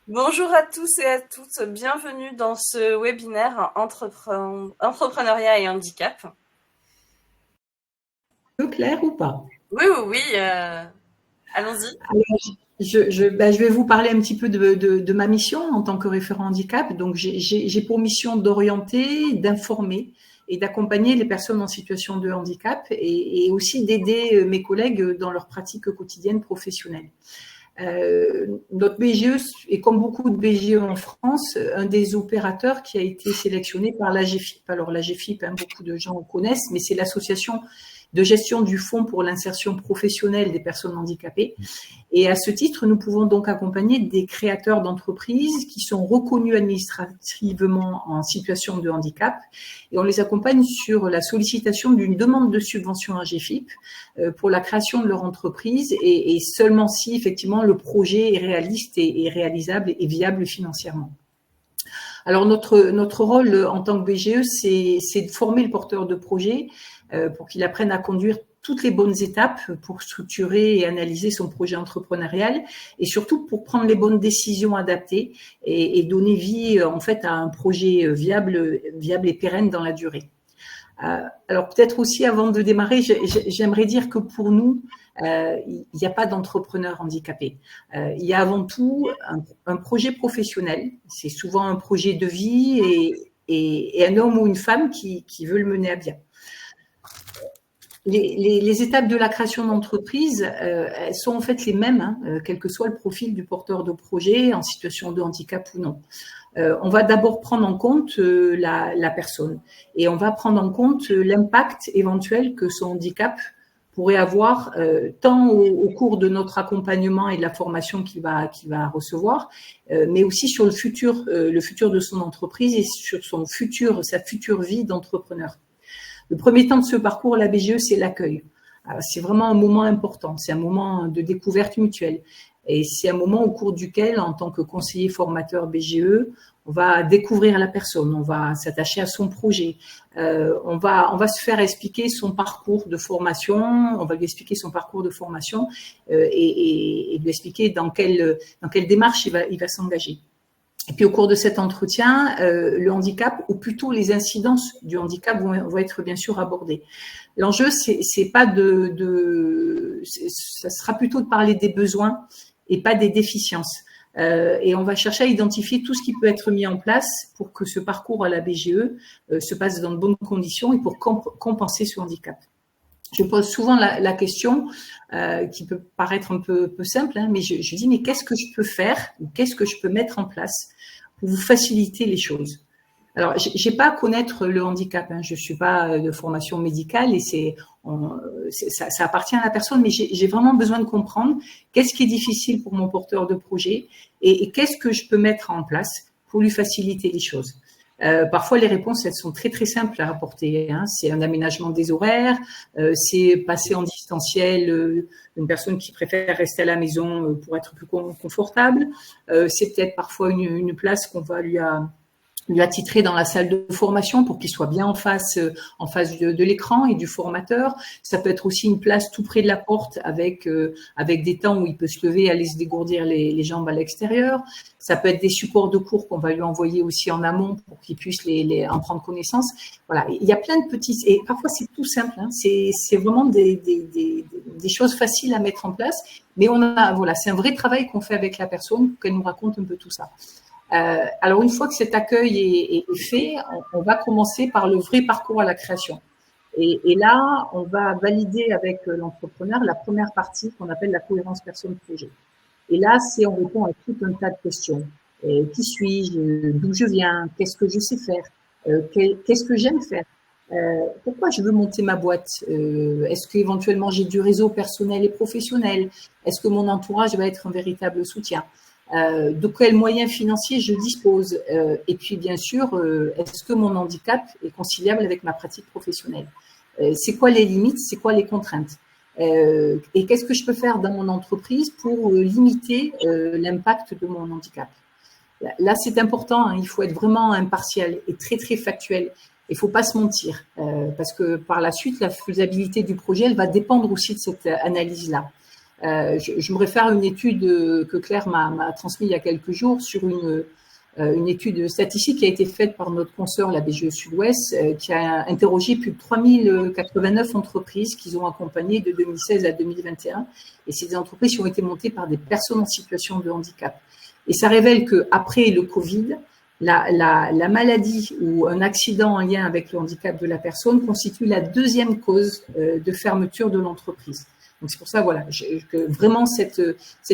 Bonjour à tous et à toutes, bienvenue dans ce webinaire Entrepreneuriat et handicap. Clair ou pas? Oui, oui, oui, allons-y. Alors, je vais vous parler un petit peu de ma mission en tant que référent handicap. Donc, j'ai pour mission d'orienter, d'informer et d'accompagner les personnes en situation de handicap et aussi d'aider mes collègues dans leur pratique quotidienne professionnelle. Notre BGE est, comme beaucoup de BGE en France, un des opérateurs qui a été sélectionné par l'AGFIP. Alors l'AGFIP, beaucoup de gens connaissent, mais c'est l'association de gestion du Fonds pour l'insertion professionnelle des personnes handicapées. Et à ce titre, nous pouvons donc accompagner des créateurs d'entreprises qui sont reconnus administrativement en situation de handicap, et on les accompagne sur la sollicitation d'une demande de subvention AGFIP pour la création de leur entreprise, et seulement si effectivement le projet est réaliste et réalisable et viable financièrement. Alors notre rôle en tant que BGE, c'est de former le porteur de projet pour qu'il apprenne à conduire toutes les bonnes étapes pour structurer et analyser son projet entrepreneurial, et surtout pour prendre les bonnes décisions adaptées et donner vie en fait à un projet viable et pérenne dans la durée. Alors peut-être aussi, avant de démarrer, j'aimerais dire que pour nous, il n'y a pas d'entrepreneur handicapé. Il y a avant tout un projet professionnel. C'est souvent un projet de vie et un homme ou une femme qui veut le mener à bien. Les étapes de la création d'entreprise, elles sont en fait les mêmes, quel que soit le profil du porteur de projet, en situation de handicap ou non. On va d'abord prendre en compte la personne, et on va prendre en compte l'impact éventuel que son handicap pourrait avoir tant au cours de notre accompagnement et de la formation qu'il va recevoir, mais aussi sur le futur de son entreprise et sur sa future vie d'entrepreneur. Le premier temps de ce parcours à la BGE, c'est l'accueil. C'est vraiment un moment important, c'est un moment de découverte mutuelle. Et c'est un moment au cours duquel, en tant que conseiller formateur BGE, on va découvrir la personne, on va s'attacher à son projet, on va se faire expliquer son parcours de formation, on va lui expliquer son parcours de formation et lui expliquer dans quelle démarche il va s'engager. Et puis au cours de cet entretien, le handicap, ou plutôt les incidences du handicap, vont être bien sûr abordées. L'enjeu, c'est pas ça sera plutôt de parler des besoins et pas des déficiences. Et on va chercher à identifier tout ce qui peut être mis en place pour que ce parcours à la BGE se passe dans de bonnes conditions et pour compenser ce handicap. Je pose souvent la question qui peut paraître un peu simple, mais je dis, mais qu'est-ce que je peux faire ou qu'est-ce que je peux mettre en place pour vous faciliter les choses? Alors, j'ai pas à connaître le handicap, je suis pas de formation médicale et ça appartient à la personne, mais j'ai vraiment besoin de comprendre qu'est-ce qui est difficile pour mon porteur de projet et qu'est-ce que je peux mettre en place pour lui faciliter les choses. Parfois, les réponses, elles sont très, très simples à apporter. C'est un aménagement des horaires, c'est passer en distanciel une personne qui préfère rester à la maison pour être plus confortable. C'est peut-être parfois une place qu'on va lui attitrer dans la salle de formation pour qu'il soit bien en face de l'écran et du formateur. Ça peut être aussi une place tout près de la porte avec des temps où il peut se lever et aller se dégourdir les jambes à l'extérieur. Ça peut être des supports de cours qu'on va lui envoyer aussi en amont pour qu'il puisse en prendre connaissance. Voilà, il y a plein de petits, et parfois c'est tout simple, c'est vraiment des choses faciles à mettre en place, mais c'est un vrai travail qu'on fait avec la personne pour qu'elle nous raconte un peu tout ça. Alors, une fois que cet accueil est fait, on va commencer par le vrai parcours à la création. Et là, on va valider avec l'entrepreneur la première partie qu'on appelle la cohérence personne-projet. Et là, on répond à tout un tas de questions. Qui suis-je? D'où je viens? Qu'est-ce que je sais faire? Qu'est-ce que j'aime faire? Pourquoi je veux monter ma boîte? Est-ce qu'éventuellement j'ai du réseau personnel et professionnel? Est-ce que mon entourage va être un véritable soutien? De quels moyens financiers je dispose, et puis bien sûr, est-ce que mon handicap est conciliable avec ma pratique professionnelle? C'est quoi les limites, c'est quoi les contraintes, et qu'est-ce que je peux faire dans mon entreprise pour limiter l'impact de mon handicap? Là, c'est important, il faut être vraiment impartial et très très factuel. Il ne faut pas se mentir, parce que par la suite, la faisabilité du projet, elle va dépendre aussi de cette analyse-là. Je me réfère à une étude que Claire m'a transmise il y a quelques jours sur une étude statistique qui a été faite par notre consoeur, la BGE Sud-Ouest, qui a interrogé plus de 3089 entreprises qu'ils ont accompagnées de 2016 à 2021. Et c'est des entreprises qui ont été montées par des personnes en situation de handicap. Et ça révèle qu'après le Covid, la maladie ou un accident en lien avec le handicap de la personne constitue la deuxième cause de fermeture de l'entreprise. Donc c'est pour ça, voilà, que vraiment cette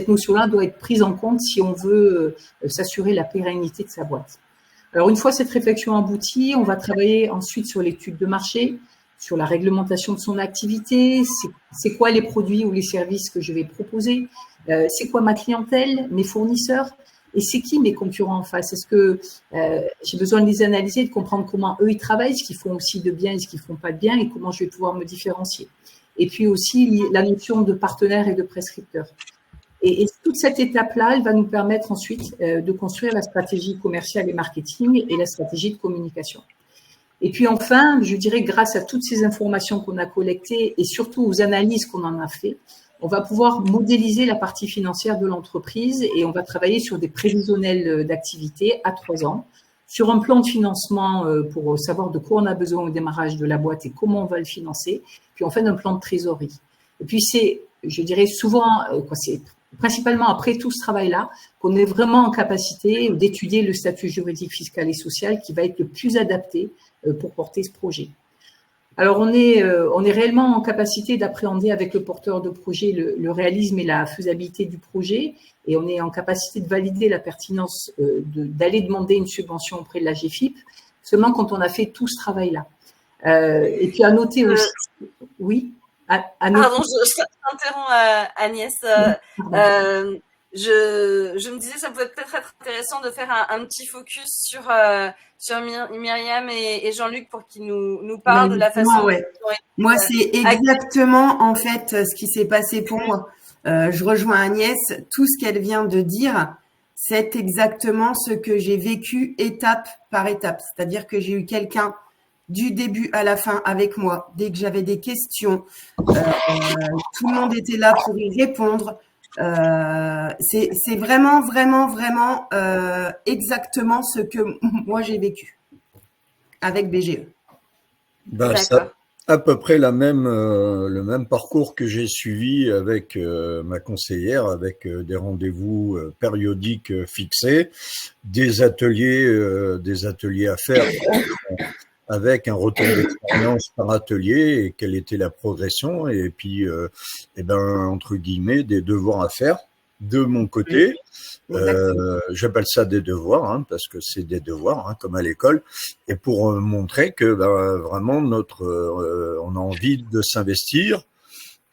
notion-là doit être prise en compte si on veut s'assurer la pérennité de sa boîte. Alors une fois cette réflexion aboutie, on va travailler ensuite sur l'étude de marché, sur la réglementation de son activité, c'est quoi les produits ou les services que je vais proposer, c'est quoi ma clientèle, mes fournisseurs, et c'est qui mes concurrents en face. Est-ce que j'ai besoin de les analyser, de comprendre comment eux ils travaillent, ce qu'ils font aussi de bien et ce qu'ils font pas de bien, et comment je vais pouvoir me différencier. Et puis aussi la notion de partenaire et de prescripteur. Et toute cette étape-là, elle va nous permettre ensuite de construire la stratégie commerciale et marketing et la stratégie de communication. Et puis enfin, je dirais, grâce à toutes ces informations qu'on a collectées et surtout aux analyses qu'on en a fait, on va pouvoir modéliser la partie financière de l'entreprise et on va travailler sur des prévisionnels d'activité à 3 ans, sur un plan de financement pour savoir de quoi on a besoin au démarrage de la boîte et comment on va le financer, puis on fait un plan de trésorerie. Et puis c'est, je dirais souvent, c'est principalement après tout ce travail-là qu'on est vraiment en capacité d'étudier le statut juridique, fiscal et social qui va être le plus adapté pour porter ce projet. Alors, on est réellement en capacité d'appréhender avec le porteur de projet le réalisme et la faisabilité du projet, et on est en capacité de valider la pertinence d'aller demander une subvention auprès de la GFIP, seulement quand on a fait tout ce travail-là. Et puis à noter aussi, oui. Pardon, je t'interromps, Agnès. Je me disais, ça pouvait peut-être être intéressant de faire un petit focus sur Myriam et Jean-Luc pour qu'ils nous parlent de la façon. Ouais. Moi, c'est exactement en fait ce qui s'est passé pour moi. Je rejoins Agnès. Tout ce qu'elle vient de dire, c'est exactement ce que j'ai vécu étape par étape. C'est-à-dire que j'ai eu quelqu'un du début à la fin avec moi. Dès que j'avais des questions, tout le monde était là pour y répondre. C'est vraiment exactement ce que moi j'ai vécu avec BGE. Ben, ça, à peu près le même parcours que j'ai suivi avec ma conseillère, avec des rendez-vous périodiques fixés, des ateliers à faire avec un retour d'expérience par atelier et quelle était la progression et puis entre guillemets des devoirs à faire de mon côté. J'appelle ça des devoirs parce que c'est des devoirs comme à l'école et pour montrer que vraiment on a envie de s'investir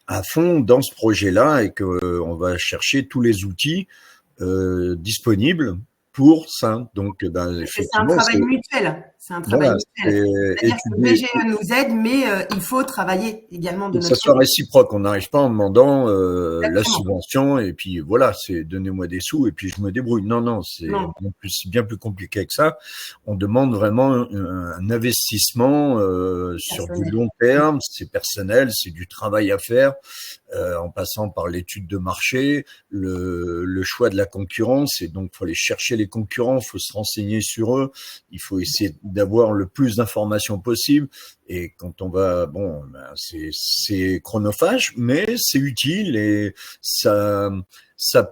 à fond dans ce projet-là et que on va chercher tous les outils disponibles pour ça. Donc, c'est un travail mutuel. C'est un travail mutuel. C'est-à-dire que BGE nous aide, mais il faut travailler également de notre côté. Que ça soit réciproque. On n'arrive pas en demandant la subvention et puis voilà, c'est donnez-moi des sous et puis je me débrouille. Non, c'est bien plus compliqué que ça. On demande vraiment un investissement sur du long terme. C'est personnel, c'est du travail à faire. En passant par l'étude de marché, le choix de la concurrence, et donc il faut aller chercher les concurrents, il faut se renseigner sur eux, il faut essayer d'avoir le plus d'informations possible. Et quand on va, c'est chronophage, mais c'est utile et ça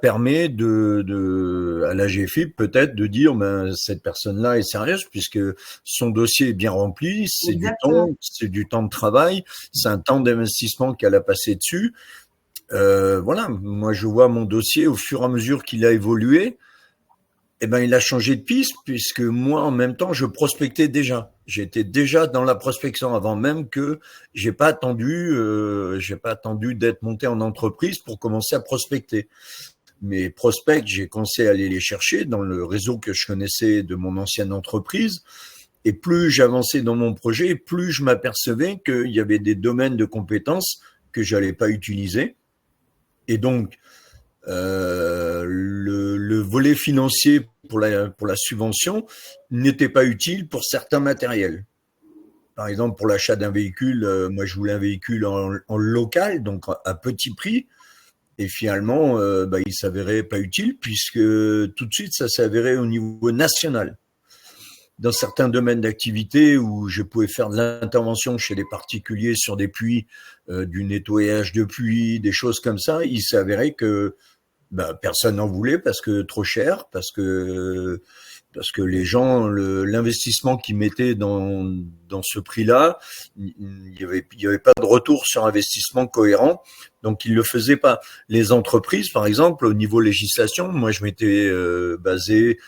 permet à la GFIP peut-être de dire, cette personne-là est sérieuse puisque son dossier est bien rempli, c'est du temps de travail, c'est un temps d'investissement qu'elle a passé dessus. Voilà, moi je vois mon dossier au fur et à mesure qu'il a évolué. Il a changé de piste puisque moi, en même temps, je prospectais déjà. J'étais déjà dans la prospection avant même que j'ai pas attendu d'être monté en entreprise pour commencer à prospecter. Mes prospects, j'ai commencé à aller les chercher dans le réseau que je connaissais de mon ancienne entreprise. Et plus j'avançais dans mon projet, plus je m'apercevais qu'il y avait des domaines de compétences que j'allais pas utiliser. Et donc, le volet financier pour la subvention n'était pas utile pour certains matériels. Par exemple, pour l'achat d'un véhicule, moi je voulais un véhicule en local, donc à petit prix. Et finalement, il s'avérait pas utile puisque tout de suite, ça s'est avéré au niveau national. Dans certains domaines d'activité où je pouvais faire de l'intervention chez les particuliers sur des puits, du nettoyage de puits, des choses comme ça, il s'est avéré que personne n'en voulait parce que trop cher, parce que les gens, l'investissement qu'ils mettaient dans ce prix-là, il y avait pas de retour sur investissement cohérent, donc ils le faisaient pas. Les entreprises, par exemple, au niveau législation, moi je m'étais basé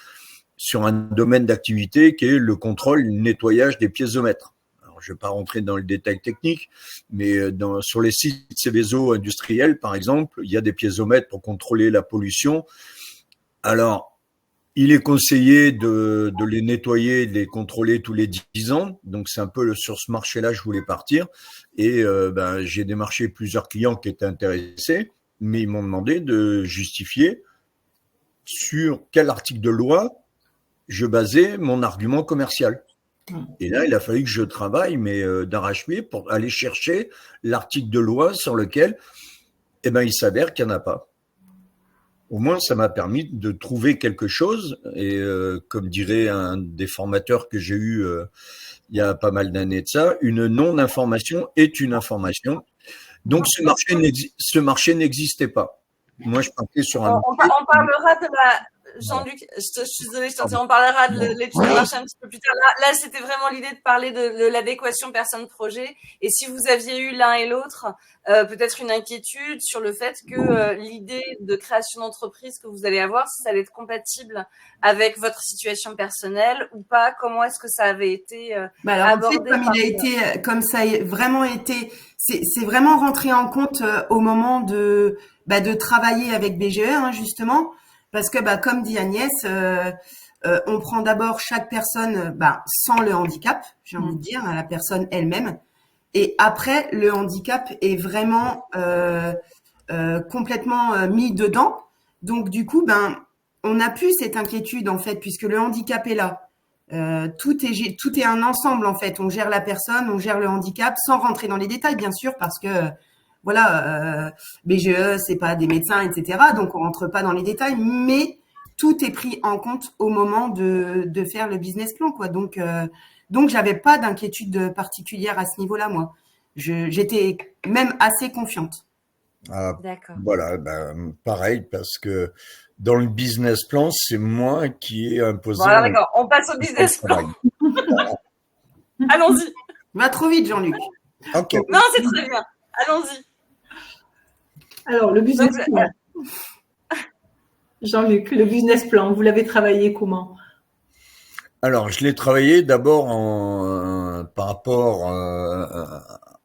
sur un domaine d'activité qui est le contrôle, le nettoyage des piézomètres. Alors, je vais pas rentrer dans le détail technique, mais sur les sites Seveso industriels, par exemple, il y a des piézomètres pour contrôler la pollution. Alors, il est conseillé de les nettoyer, de les contrôler tous les 10 ans. Donc, c'est un peu sur ce marché-là, je voulais partir. Et j'ai démarché plusieurs clients qui étaient intéressés, mais ils m'ont demandé de justifier sur quel article de loi je basais mon argument commercial. Et là, il a fallu que je travaille, mais d'arrache-pied, pour aller chercher l'article de loi sur lequel, il s'avère qu'il n'y en a pas. Au moins, ça m'a permis de trouver quelque chose. Et comme dirait un des formateurs que j'ai eu il y a pas mal d'années de ça, une non-information est une information. Donc, ce marché n'existait pas. Moi, je partais sur un... On parlera de la... Jean-Luc, je suis désolée, on parlera de l'étude de marché un petit peu plus tard. Là, c'était vraiment l'idée de parler de l'adéquation personne-projet. Et si vous aviez eu l'un et l'autre, peut-être une inquiétude sur le fait que l'idée de création d'entreprise que vous allez avoir, si ça allait être compatible avec votre situation personnelle ou pas, comment est-ce que ça avait été abordé? Comme ça a vraiment été, c'est vraiment rentré en compte au moment de travailler avec BGE, justement. Parce que, comme dit Agnès, on prend d'abord chaque personne sans le handicap, j'ai envie de dire, la personne elle-même. Et après, le handicap est vraiment complètement mis dedans. Donc, du coup, on n'a plus cette inquiétude, en fait, puisque le handicap est là. Tout est un ensemble, en fait. On gère la personne, on gère le handicap, sans rentrer dans les détails, bien sûr, parce que... BGE, c'est pas des médecins, etc. Donc, on rentre pas dans les détails, mais tout est pris en compte au moment de faire le business plan, quoi. Donc, j'avais pas d'inquiétude particulière à ce niveau-là, moi. J'étais même assez confiante. D'accord. Voilà, pareil, parce que dans le business plan, c'est moi qui ai imposé. Voilà, d'accord. On passe au business plan. Allons-y. Va trop vite, Jean-Luc. Okay. Non, c'est très bien. Allons-y. Alors, le business plan. Jean-Luc, le business plan, vous l'avez travaillé comment? Alors, je l'ai travaillé d'abord par rapport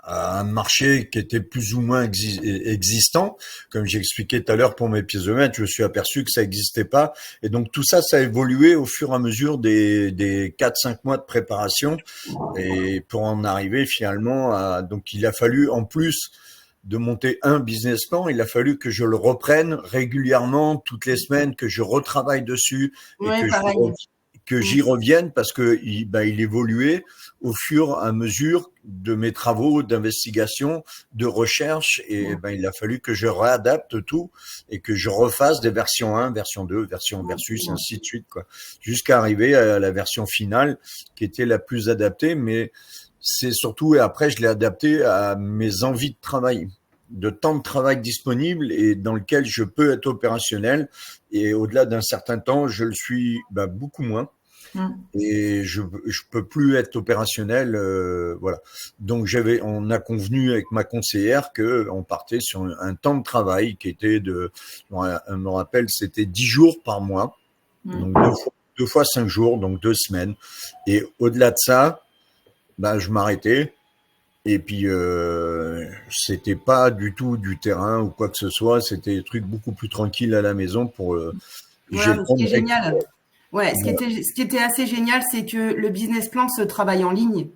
à un marché qui était plus ou moins existant. Comme j'ai expliqué tout à l'heure pour mes piézomètres, je me suis aperçu que ça n'existait pas. Et donc, tout ça, ça a évolué au fur et à mesure des 4-5 mois de préparation. Et pour en arriver finalement à... Donc, il a fallu, en plus de monter un business plan, il a fallu que je le reprenne régulièrement, toutes les semaines, que je retravaille dessus et que j'y revienne parce que il évoluait au fur et à mesure de mes travaux d'investigation, de recherche et il a fallu que je réadapte tout et que je refasse des versions 1, version 2, version versus, ainsi de suite, quoi, jusqu'à arriver à la version finale qui était la plus adaptée, mais c'est surtout, et après je l'ai adapté à mes envies de travail, de temps de travail disponible et dans lequel je peux être opérationnel. Et au-delà d'un certain temps, je le suis beaucoup moins. Et je peux plus être opérationnel, voilà. Donc on a convenu avec ma conseillère que on partait sur un temps de travail qui était je me rappelle, c'était 10 jours par mois, donc 2 fois 5 jours, donc 2 semaines. Et au-delà de ça, je m'arrêtais. Et puis c'était pas du tout du terrain ou quoi que ce soit, c'était des trucs beaucoup plus tranquilles à la maison pour. Ce qui est génial. Ouais, ce qui était assez génial, c'est que le business plan se travaille en ligne.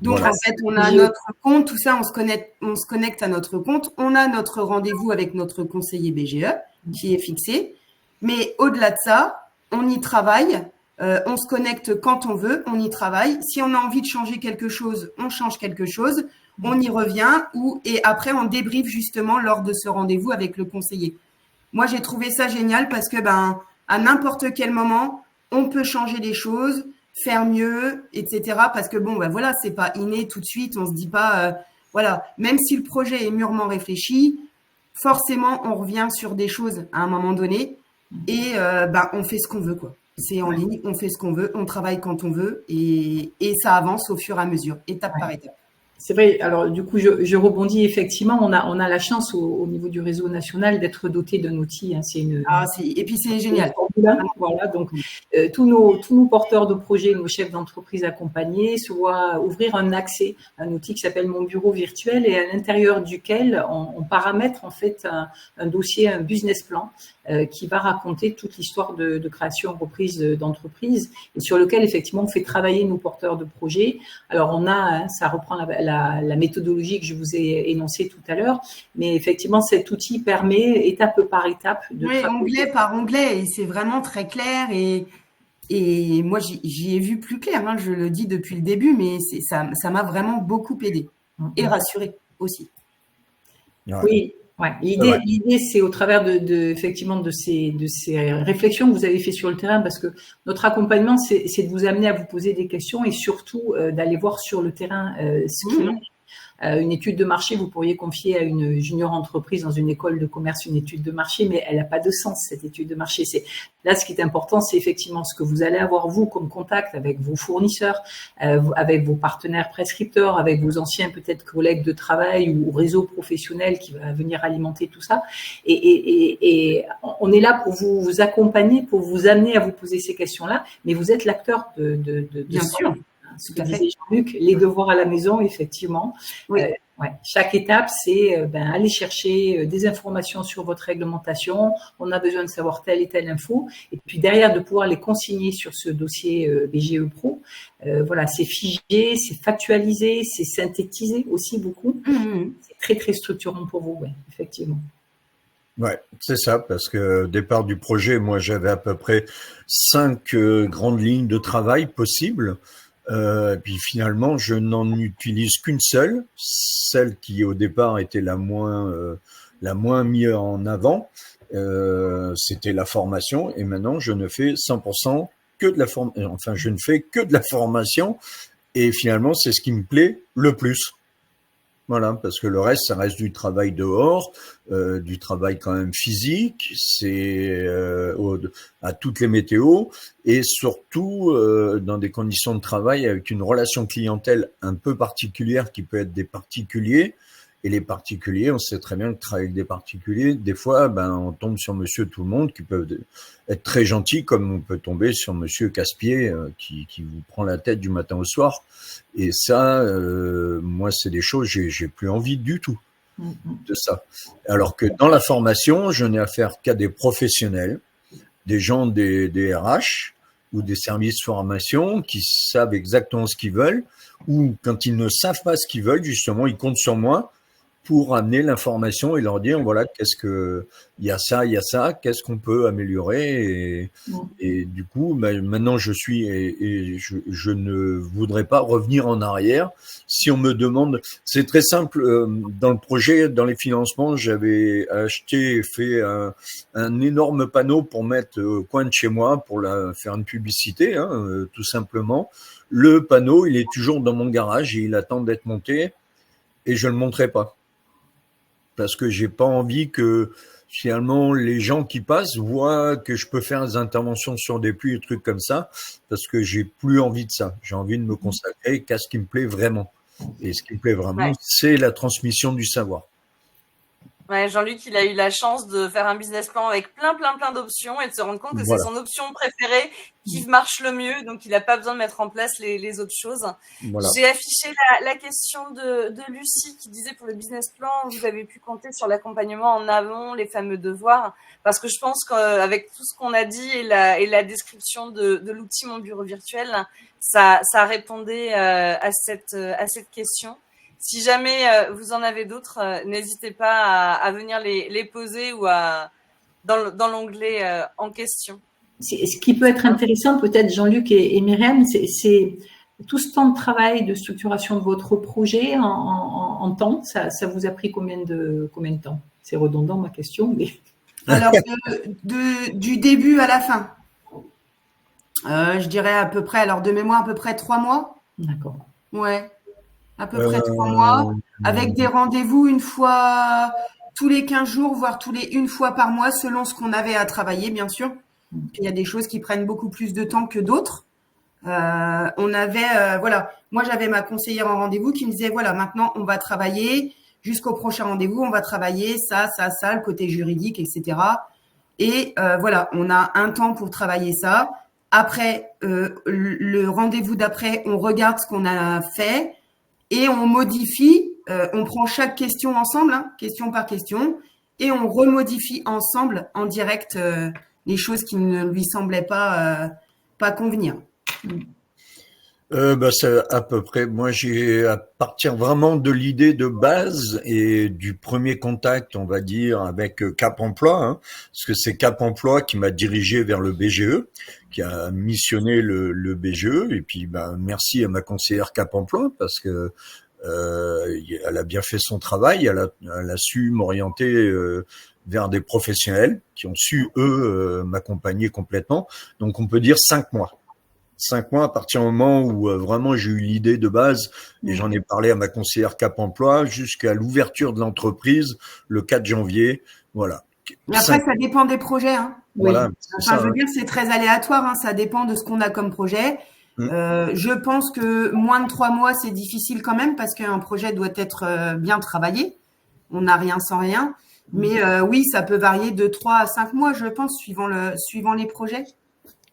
Donc en fait, on a notre compte, tout ça, on se connecte à notre compte, on a notre rendez-vous avec notre conseiller BGE qui est fixé. Mais au-delà de ça, on y travaille. On se connecte quand on veut, on y travaille. Si on a envie de changer quelque chose, on change quelque chose. on y revient et après on débriefe justement lors de ce rendez-vous avec le conseiller. Moi, j'ai trouvé ça génial parce que à n'importe quel moment, on peut changer les choses, faire mieux, etc. Parce que voilà, c'est pas inné tout de suite. On se dit pas, voilà, même si le projet est mûrement réfléchi, forcément, on revient sur des choses à un moment donné et on fait ce qu'on veut, quoi. C'est en ligne, on fait ce qu'on veut, on travaille quand on veut et ça avance au fur et à mesure, étape par étape. C'est vrai. Alors, du coup, je rebondis. Effectivement, on a la chance au niveau du réseau national d'être doté d'un outil. Hein. Et puis c'est génial. Voilà. Donc, tous nos porteurs de projets, nos chefs d'entreprise accompagnés, se voient ouvrir un accès à un outil qui s'appelle Mon Bureau Virtuel et à l'intérieur duquel on paramètre en fait un dossier, un business plan qui va raconter toute l'histoire de création, reprise d'entreprise et sur lequel effectivement on fait travailler nos porteurs de projets. Alors ça reprend la méthodologie que je vous ai énoncée tout à l'heure, mais effectivement cet outil permet étape par étape de onglet par onglet et c'est vraiment très clair et moi j'y ai vu plus clair. Hein, je le dis depuis le début, mais ça m'a vraiment beaucoup aidé et rassuré aussi. Ouais. Oui. Ouais. L'idée, c'est au travers effectivement de ces réflexions que vous avez fait sur le terrain, parce que notre accompagnement, c'est de vous amener à vous poser des questions et surtout d'aller voir sur le terrain ce qu'il en est. Une étude de marché, vous pourriez confier à une junior entreprise dans une école de commerce une étude de marché, mais elle n'a pas de sens, cette étude de marché. Là, ce qui est important, c'est effectivement ce que vous allez avoir, vous, comme contact avec vos fournisseurs, avec vos partenaires prescripteurs, avec vos anciens, peut-être, collègues de travail ou réseau professionnel qui va venir alimenter tout ça. Et on est là pour vous accompagner, pour vous amener à vous poser ces questions-là, mais vous êtes l'acteur de Bien sûr. Ce que disait Jean-Luc, les devoirs à la maison, effectivement. Oui. Chaque étape, c'est aller chercher des informations sur votre réglementation. On a besoin de savoir telle et telle info. Et puis derrière, de pouvoir les consigner sur ce dossier BGE Pro. C'est figé, c'est factualisé, c'est synthétisé aussi beaucoup. C'est très, très structurant pour vous, effectivement. Ouais, c'est ça, parce que au départ du projet, moi, j'avais à peu près 5 grandes lignes de travail possibles. Puis finalement, je n'en utilise qu'une seule, celle qui au départ était la moins mise en avant. C'était la formation, et maintenant je ne fais 100% que de la formation. Enfin, je ne fais que de la formation, et finalement, c'est ce qui me plaît le plus. Voilà, parce que le reste, ça reste du travail dehors, du travail quand même physique, c'est à toutes les météos et surtout dans des conditions de travail avec une relation clientèle un peu particulière qui peut être des particuliers. Et les particuliers, on sait très bien que travailler avec des particuliers, des fois, on tombe sur monsieur tout le monde qui peuvent être très gentils, comme on peut tomber sur monsieur casse-pied qui vous prend la tête du matin au soir. Et ça, moi, c'est des choses, j'ai plus envie du tout de ça. Alors que dans la formation, je n'ai affaire qu'à des professionnels, des gens des RH ou des services formation qui savent exactement ce qu'ils veulent, ou quand ils ne savent pas ce qu'ils veulent, justement, ils comptent sur moi pour amener l'information et leur dire, voilà, il y a ça, qu'est-ce qu'on peut améliorer et du coup, maintenant je ne voudrais pas revenir en arrière. Si on me demande, c'est très simple, dans le projet, dans les financements, j'avais acheté et fait un énorme panneau pour mettre au coin de chez moi, pour faire une publicité, tout simplement. Le panneau, il est toujours dans mon garage et il attend d'être monté et je ne le montrerai pas. Parce que j'ai pas envie que finalement les gens qui passent voient que je peux faire des interventions sur des pluies et des trucs comme ça, parce que j'ai plus envie de ça. J'ai envie de me consacrer qu'à ce qui me plaît vraiment. Et ce qui me plaît vraiment, c'est la transmission du savoir. Ouais, Jean-Luc, il a eu la chance de faire un business plan avec plein d'options et de se rendre compte que c'est son option préférée qui marche le mieux. Donc, il n'a pas besoin de mettre en place les autres choses. Voilà. J'ai affiché la question de Lucie qui disait pour le business plan, vous avez pu compter sur l'accompagnement en amont, les fameux devoirs. Parce que je pense qu'avec tout ce qu'on a dit et la description de l'outil Mon Bureau Virtuel, ça répondait à cette question. Si jamais vous en avez d'autres, n'hésitez pas à venir les poser ou dans l'onglet en question. Ce qui peut être intéressant, peut-être Jean-Luc et Myriam, c'est tout ce temps de travail, de structuration de votre projet en temps, ça vous a pris combien de temps? C'est redondant ma question, mais… Alors, du début à la fin, je dirais à peu près, alors de mémoire, à peu près 3 mois. D'accord. Ouais, à peu près 3 mois, avec des rendez-vous une fois tous les 15 jours, voire une fois par mois, selon ce qu'on avait à travailler, bien sûr. Puis il y a des choses qui prennent beaucoup plus de temps que d'autres. On avait, voilà, moi j'avais ma conseillère en rendez-vous qui me disait, voilà, maintenant on va travailler jusqu'au prochain rendez-vous, on va travailler ça, le côté juridique, etc. Et voilà, on a un temps pour travailler ça. Après, le rendez-vous d'après, on regarde ce qu'on a fait et on modifie. On prend chaque question ensemble, hein, question par question, et on remodifie ensemble en direct les choses qui ne lui semblaient pas convenir. C'est à peu près. Moi, j'ai à partir vraiment de l'idée de base et du premier contact, on va dire, avec Cap Emploi, hein, parce que c'est Cap Emploi qui m'a dirigé vers le BGE, qui a missionné le BGE, et puis merci à ma conseillère Cap Emploi parce que elle a bien fait son travail, elle a su m'orienter vers des professionnels qui ont su eux m'accompagner complètement. Donc on peut dire 5 mois. 5 mois à partir du moment où vraiment j'ai eu l'idée de base et j'en ai parlé à ma conseillère Cap Emploi jusqu'à l'ouverture de l'entreprise le 4 janvier. Voilà. Mais après, ça dépend des projets. Hein. Voilà, enfin, je veux dire, c'est très aléatoire. Hein. Ça dépend de ce qu'on a comme projet. Je pense que moins de 3 mois, c'est difficile quand même parce qu'un projet doit être bien travaillé. On n'a rien sans rien. Mais oui, ça peut varier de 3 à 5 mois, je pense, suivant les projets.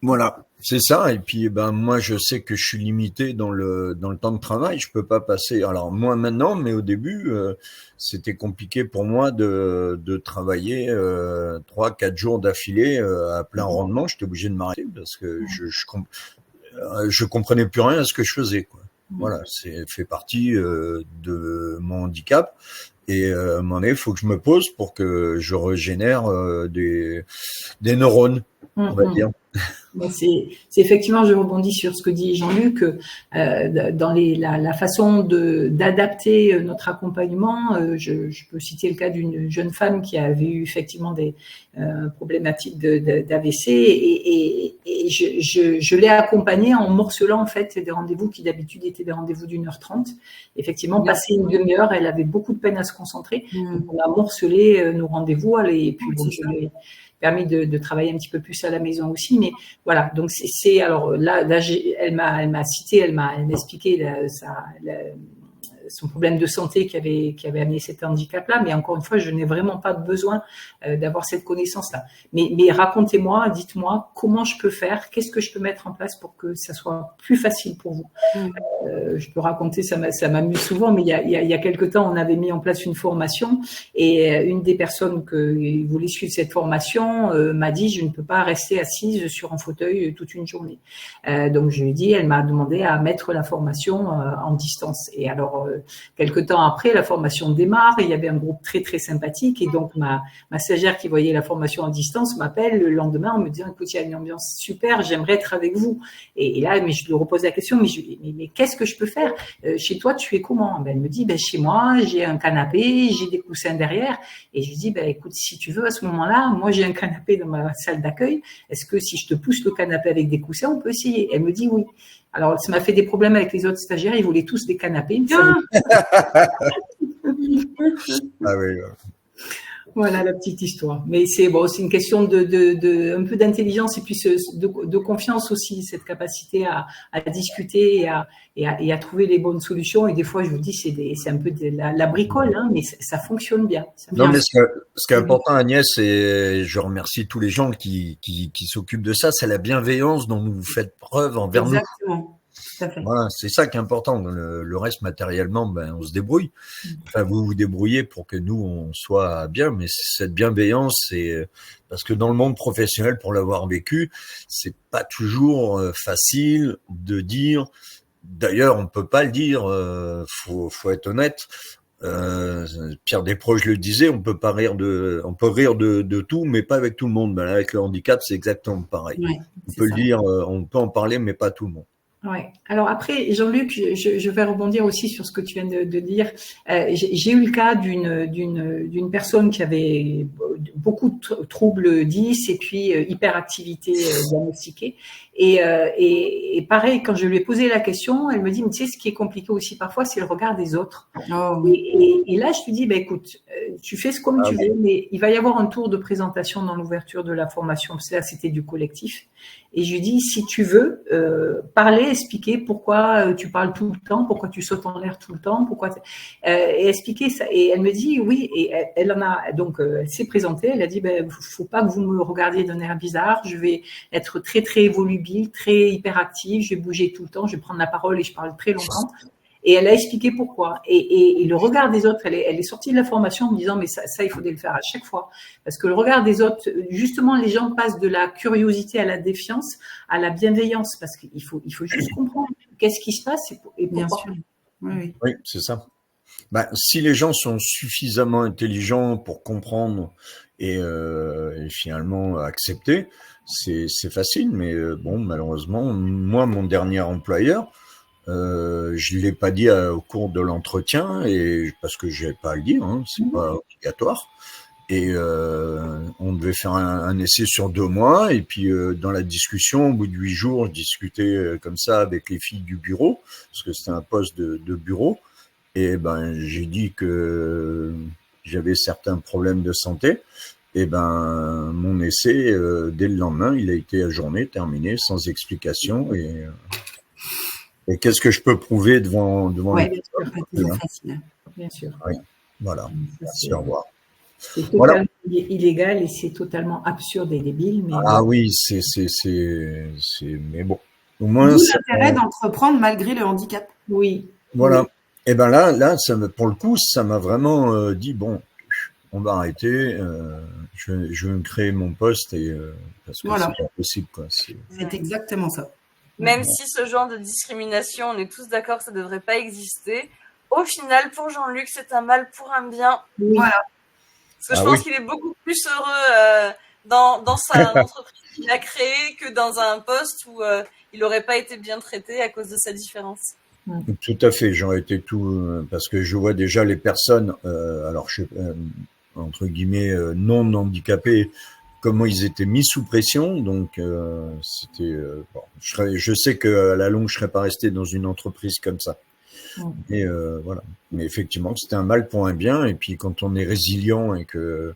Voilà, c'est ça. Et puis, moi, je sais que je suis limité dans le temps de travail. Je peux pas passer. Alors, moi maintenant, mais au début, c'était compliqué pour moi de travailler 3-4 jours d'affilée à plein rendement. J'étais obligé de m'arrêter parce que je comprenais plus rien à ce que je faisais, quoi. Voilà, c'est fait partie de mon handicap. Et à un moment donné, il faut que je me pose pour que je régénère des neurones, on va dire. C'est effectivement, je rebondis sur ce que dit Jean-Luc, dans la façon d'adapter notre accompagnement. Je peux citer le cas d'une jeune femme qui avait eu effectivement des problématiques d'AVC et je l'ai accompagnée en morcelant en fait des rendez-vous qui d'habitude étaient des rendez-vous d'1h30. Effectivement, passé une demi-heure, elle avait beaucoup de peine à se concentrer. Donc on a morcelé nos rendez-vous et puis je l'ai permis de travailler un petit peu plus à la maison aussi, mais voilà. Donc alors là elle m'a cité, elle m'a expliqué son problème de santé qui avait amené cet handicap-là, mais encore une fois, je n'ai vraiment pas besoin d'avoir cette connaissance-là. Mais racontez-moi, dites-moi comment je peux faire, qu'est-ce que je peux mettre en place pour que ça soit plus facile pour vous. Je peux raconter, ça m'amuse souvent, mais il y a quelque temps, on avait mis en place une formation et une des personnes qui voulait suivre cette formation m'a dit, je ne peux pas rester assise sur un fauteuil toute une journée. Donc je lui ai dit, elle m'a demandé à mettre la formation en distance. Et alors, quelque temps après, la formation démarre, et il y avait un groupe très très sympathique, et donc ma stagiaire qui voyait la formation en distance m'appelle le lendemain en me disant, écoute, il y a une ambiance super, j'aimerais être avec vous. Et là, mais je lui repose la question, mais qu'est-ce que je peux faire? Chez toi, tu es comment? Elle me dit, chez moi, j'ai un canapé, j'ai des coussins derrière. Et je lui dis, écoute, si tu veux, à ce moment-là, moi j'ai un canapé dans ma salle d'accueil. Est-ce que si je te pousse le canapé avec des coussins, on peut essayer? Elle me dit oui. Alors, ça m'a fait des problèmes avec les autres stagiaires. Ils voulaient tous des canapés. Ah oui. Voilà la petite histoire. Mais c'est une question de un peu d'intelligence et puis de confiance aussi, cette capacité à discuter et à trouver les bonnes solutions. Et des fois, je vous dis, c'est un peu de la bricole, hein, mais ça fonctionne bien. Non, mais ce qui est important, Agnès, et je remercie tous les gens qui s'occupent de ça, c'est la bienveillance dont vous faites preuve envers nous. Exactement. Tout à fait. Voilà, c'est ça qui est important. Le reste, matériellement, on se débrouille. Enfin, vous vous débrouillez pour que nous, on soit bien, mais cette bienveillance, c'est parce que dans le monde professionnel, pour l'avoir vécu, c'est pas toujours facile de dire. D'ailleurs, on peut pas le dire. Faut être honnête. Pierre Desproges le disait, on peut rire de tout, mais pas avec tout le monde. Avec le handicap, c'est exactement pareil. Ouais, on peut le dire, on peut en parler, mais pas tout le monde. Ouais. Alors après, Jean-Luc, je vais rebondir aussi sur ce que tu viens de dire. J'ai eu le cas d'une personne qui avait beaucoup de troubles 10 et puis hyperactivité diagnostiquée. Et pareil, quand je lui ai posé la question, elle me dit, mais tu sais, ce qui est compliqué aussi parfois, c'est le regard des autres. Oh, oui. Et là, je lui dis, écoute, tu fais comme tu veux, mais il va y avoir un tour de présentation dans l'ouverture de la formation. Parce que là, c'était du collectif. Et je lui dis, si tu veux parler, expliquer pourquoi tu parles tout le temps, pourquoi tu sautes en l'air tout le temps, et expliquer ça. Et elle me dit oui, et elle en a donc elle s'est présentée. Elle a dit faut pas que vous me regardiez d'un air bizarre. Je vais être très très volubile, très hyperactive. Je vais bouger tout le temps. Je vais prendre la parole et je parle très longtemps. Et elle a expliqué pourquoi. Et le regard des autres, elle est sortie de la formation en me disant, mais ça, il faudrait le faire à chaque fois. Parce que le regard des autres, justement, les gens passent de la curiosité à la défiance, à la bienveillance. Parce qu'il faut juste comprendre qu'est-ce qui se passe et pourquoi. Bien sûr. Oui. Oui, c'est ça. Si les gens sont suffisamment intelligents pour comprendre et finalement accepter, c'est facile. Mais bon, malheureusement, moi, mon dernier employeur, je l'ai pas dit au cours de l'entretien et parce que j'avais pas à le dire, hein, c'est pas obligatoire. Et on devait faire un essai sur 2 mois et puis dans la discussion, au bout de 8 jours, je discutais comme ça avec les filles du bureau parce que c'était un poste de bureau et j'ai dit que j'avais certains problèmes de santé. Et mon essai dès le lendemain, il a été ajourné, terminé, sans explication et qu'est-ce que je peux prouver devant les personnes, facile. Bien sûr. Oui, voilà. Merci, au revoir. C'est totalement illégal et c'est totalement absurde et débile. Mais oui, mais bon. Au moins, d'où l'intérêt d'entreprendre malgré le handicap. Oui. Voilà. Oui. Et là, pour le coup, ça m'a vraiment dit bon, on va arrêter. Je vais me créer mon poste parce que c'est pas possible, quoi. C'est exactement ça. Même si ce genre de discrimination, on est tous d'accord que ça ne devrait pas exister, au final, pour Jean-Luc, c'est un mal pour un bien. Oui. Voilà. Parce que je pense qu'il est beaucoup plus heureux dans sa entreprise qu'il a créée que dans un poste où il n'aurait pas été bien traité à cause de sa différence. Tout à fait, j'aurais été parce que je vois déjà les personnes, entre guillemets, non handicapées, comment ils étaient mis sous pression, donc c'était je sais que à la longue je serais pas resté dans une entreprise comme ça. Et voilà. Mais effectivement, c'était un mal pour un bien. Et puis quand on est résilient et que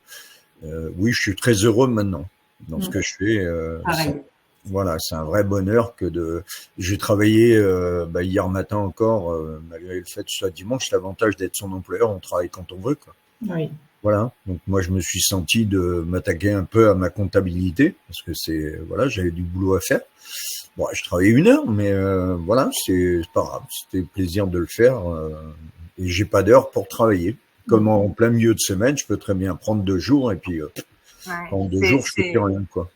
oui, je suis très heureux maintenant dans ce que je fais. Voilà, c'est un vrai bonheur J'ai travaillé hier matin encore, malgré le fait que ce soit dimanche, l'avantage d'être son employeur, on travaille quand on veut, quoi. Oui. Voilà, donc moi je me suis senti de m'attaquer un peu à ma comptabilité parce que j'avais du boulot à faire. Bon, je travaillais 1 heure, mais voilà, c'est pas grave, c'était plaisir de le faire et j'ai pas d'heure pour travailler. Comme en plein milieu de semaine, je peux très bien prendre 2 jours et puis en 2 jours je fais plus rien, quoi.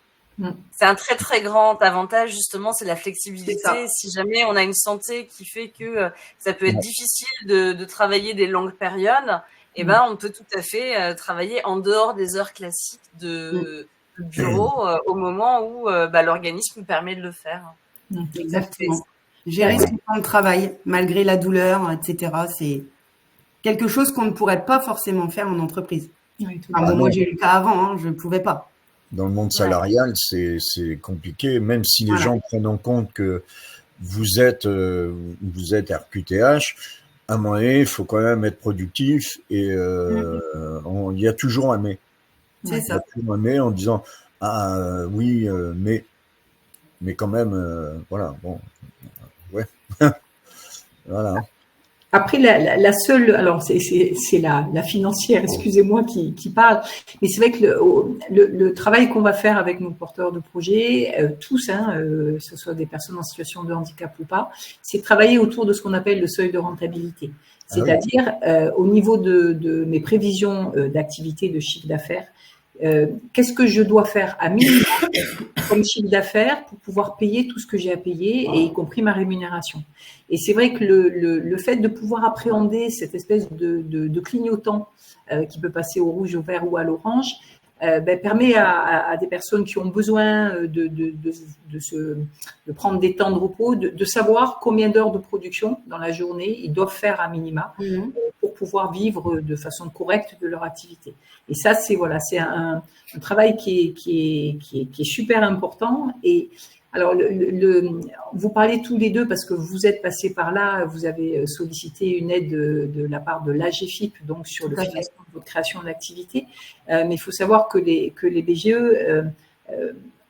C'est un très très grand avantage justement, c'est la flexibilité. Si jamais on a une santé qui fait que ça peut être difficile de travailler des longues périodes, on peut tout à fait travailler en dehors des heures classiques de bureau au moment où l'organisme permet de le faire. Exactement. Gérer son temps de travail malgré la douleur, etc. C'est quelque chose qu'on ne pourrait pas forcément faire en entreprise. Oui, moi, j'ai eu le cas avant, je ne pouvais pas. Dans le monde salarial, c'est compliqué, même si les gens prennent en compte que vous êtes RQTH, à un moment donné, il faut quand même être productif et il y a toujours un mais. C'est ça. Il y a toujours un mais en disant oui, mais quand même, voilà, bon, ouais, voilà. Après, la seule, alors c'est la financière, excusez-moi, qui parle, mais c'est vrai que le travail qu'on va faire avec nos porteurs de projets, tous, que ce soit des personnes en situation de handicap ou pas, c'est travailler autour de ce qu'on appelle le seuil de rentabilité. C'est-à-dire, au niveau de mes prévisions d'activité, de chiffre d'affaires, qu'est-ce que je dois faire à minimum comme chiffre d'affaires pour pouvoir payer tout ce que j'ai à payer, et y compris ma rémunération. Et c'est vrai que le fait de pouvoir appréhender cette espèce de clignotant qui peut passer au rouge, au vert ou à l'orange, permet à des personnes qui ont besoin de prendre des temps de repos, de savoir combien d'heures de production dans la journée ils doivent faire à minima pour pouvoir vivre de façon correcte de leur activité. Et ça, c'est un travail qui est super important. Et alors, vous parlez tous les deux parce que vous êtes passés par là, vous avez sollicité une aide de la part de l'AGFIP, donc sur le financement de votre création d'activité. Mais il faut savoir que les BGE,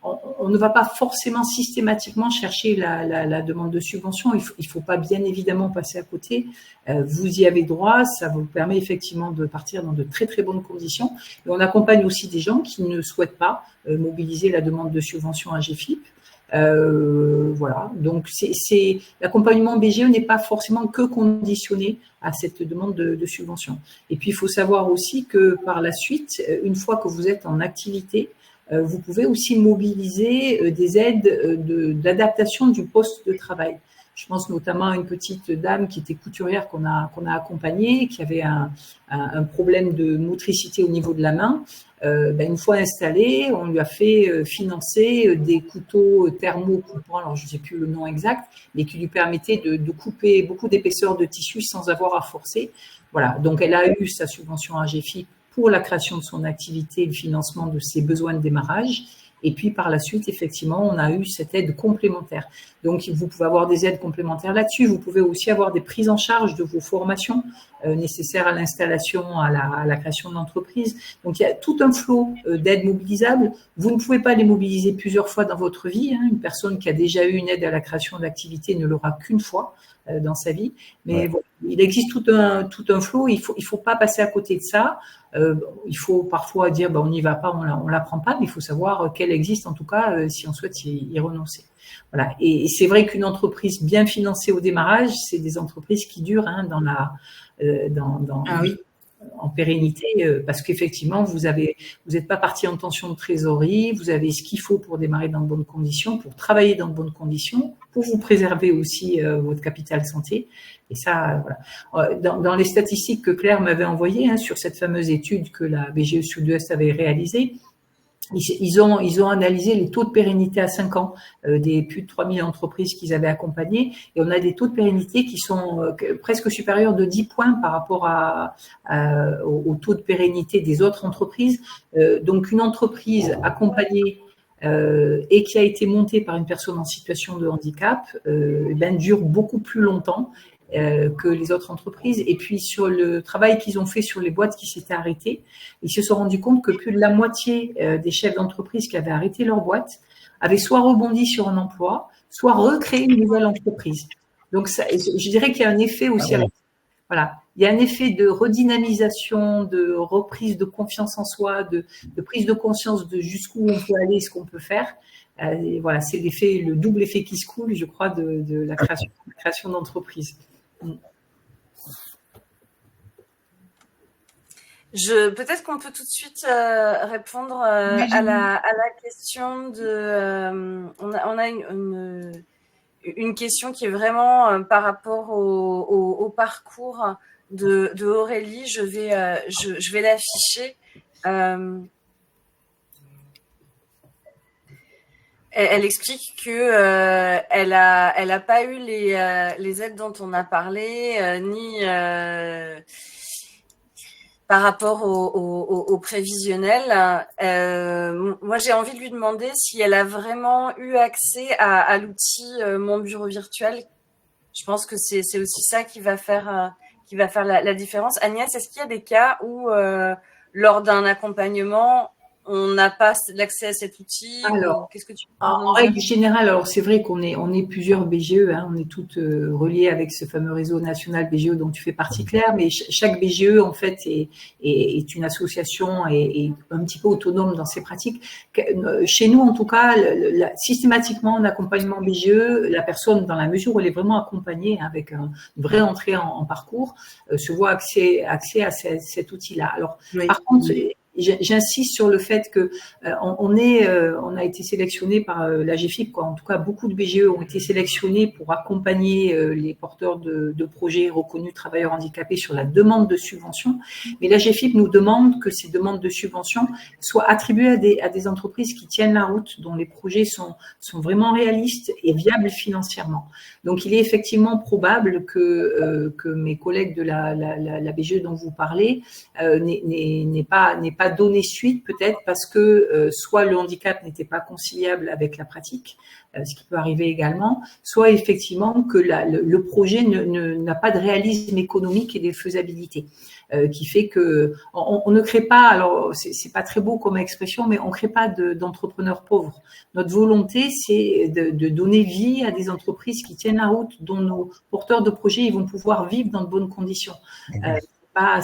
on ne va pas forcément systématiquement chercher la demande de subvention. Il faut pas bien évidemment passer à côté. Vous y avez droit. Ça vous permet effectivement de partir dans de très très bonnes conditions. Et on accompagne aussi des gens qui ne souhaitent pas mobiliser la demande de subvention à AGFIP. Voilà. Donc, l'accompagnement BGE n'est pas forcément que conditionné à cette demande de subvention. Et puis, il faut savoir aussi que par la suite, une fois que vous êtes en activité, vous pouvez aussi mobiliser des aides d'adaptation du poste de travail. Je pense notamment à une petite dame qui était couturière qu'on a accompagnée, qui avait un problème de motricité au niveau de la main. Une fois installée, on lui a fait financer des couteaux thermocoupants, alors je ne sais plus le nom exact, mais qui lui permettaient de couper beaucoup d'épaisseur de tissu sans avoir à forcer. Voilà, donc elle a eu sa subvention AGFIP pour la création de son activité et le financement de ses besoins de démarrage. Et puis, par la suite, effectivement, on a eu cette aide complémentaire. Donc, vous pouvez avoir des aides complémentaires là-dessus. Vous pouvez aussi avoir des prises en charge de vos formations nécessaires à l'installation, à la création de l'entreprise. Donc, il y a tout un flot d'aides mobilisables. Vous ne pouvez pas les mobiliser plusieurs fois dans votre vie. Une personne qui a déjà eu une aide à la création d'activité ne l'aura qu'une fois dans sa vie. Mais voilà, il existe tout un flot. Il faut pas passer à côté de ça. Il faut parfois dire on n'y va pas, on la prend pas, mais il faut savoir qu'elle existe en tout cas si on souhaite y renoncer. Voilà. Et c'est vrai qu'une entreprise bien financée au démarrage, c'est des entreprises qui durent en pérennité, parce qu'effectivement vous n'êtes pas parti en tension de trésorerie, vous avez ce qu'il faut pour démarrer dans de bonnes conditions, pour travailler dans de bonnes conditions, pour vous préserver aussi votre capital santé. Et ça, voilà. Dans les statistiques que Claire m'avait envoyées sur cette fameuse étude que la BGE Sud-Ouest avait réalisée, ils ont analysé les taux de pérennité à 5 ans des plus de 3000 entreprises qu'ils avaient accompagnées, et on a des taux de pérennité qui sont presque supérieurs de 10 points par rapport au taux de pérennité des autres entreprises. Donc une entreprise accompagnée et qui a été montée par une personne en situation de handicap dure beaucoup plus longtemps que les autres entreprises. Et puis sur le travail qu'ils ont fait sur les boîtes qui s'étaient arrêtées, ils se sont rendus compte que plus de la moitié des chefs d'entreprise qui avaient arrêté leur boîte avaient soit rebondi sur un emploi, soit recréé une nouvelle entreprise. Donc ça, je dirais qu'il y a un effet aussi. Voilà, il y a un effet de redynamisation, de reprise de confiance en soi, de prise de conscience de jusqu'où on peut aller, ce qu'on peut faire. Et voilà, c'est le double effet qui se coule, je crois, de la création d'entreprise. Peut-être qu'on peut tout de suite répondre à la question de. On a une question qui est vraiment par rapport au parcours de Aurélie. Je vais l'afficher. Elle explique que elle a pas eu les aides dont on a parlé, ni par rapport au prévisionnel. Moi, j'ai envie de lui demander si elle a vraiment eu accès à l'outil Mon Bureau Virtuel. Je pense que c'est aussi ça qui va faire la différence. Agnès, est-ce qu'il y a des cas où lors d'un accompagnement, on n'a pas l'accès à cet outil? Alors, qu'est-ce que tu peux en règle générale, alors c'est vrai qu'on est plusieurs BGE, on est toutes reliées avec ce fameux réseau national BGE dont tu fais partie, Claire, mais chaque BGE en fait est une association et un petit peu autonome dans ses pratiques. Chez nous, en tout cas, systématiquement en accompagnement BGE, la personne, dans la mesure où elle est vraiment accompagnée avec une vraie entrée en parcours, se voit accès à cet outil-là. Alors, par contre, j'insiste sur le fait que on a été sélectionné par la GFIP, quoi. En tout cas, beaucoup de BGE ont été sélectionnés pour accompagner les porteurs de projets reconnus travailleurs handicapés sur la demande de subvention. Mais la GFIP nous demande que ces demandes de subvention soient attribuées à des entreprises qui tiennent la route, dont les projets sont vraiment réalistes et viables financièrement. Donc, il est effectivement probable que mes collègues de la BGE dont vous parlez n'aient pas donné suite, peut-être parce que soit le handicap n'était pas conciliable avec la pratique, ce qui peut arriver également, soit effectivement que le projet n'a pas de réalisme économique et de faisabilité, qui fait que on ne crée pas, alors c'est pas très beau comme expression, mais on crée pas d'entrepreneurs pauvres. Notre volonté, c'est de donner vie à des entreprises qui tiennent la route, dont nos porteurs de projets ils vont pouvoir vivre dans de bonnes conditions.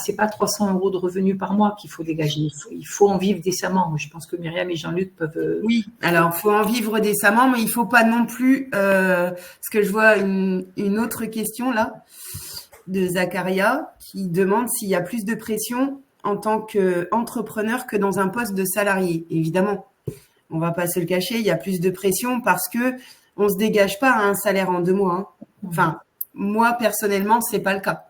C'est pas 300 € de revenus par mois qu'il faut dégager. Il faut en vivre décemment. Je pense que Myriam et Jean-Luc peuvent. Oui, alors faut en vivre décemment, mais il faut pas non plus. Parce que je vois une autre question là de Zacharia qui demande s'il y a plus de pression en tant qu'entrepreneur que dans un poste de salarié. Évidemment, on va pas se le cacher, il y a plus de pression parce que on se dégage pas à un salaire en 2 mois. Hein. Enfin, moi personnellement, c'est pas le cas.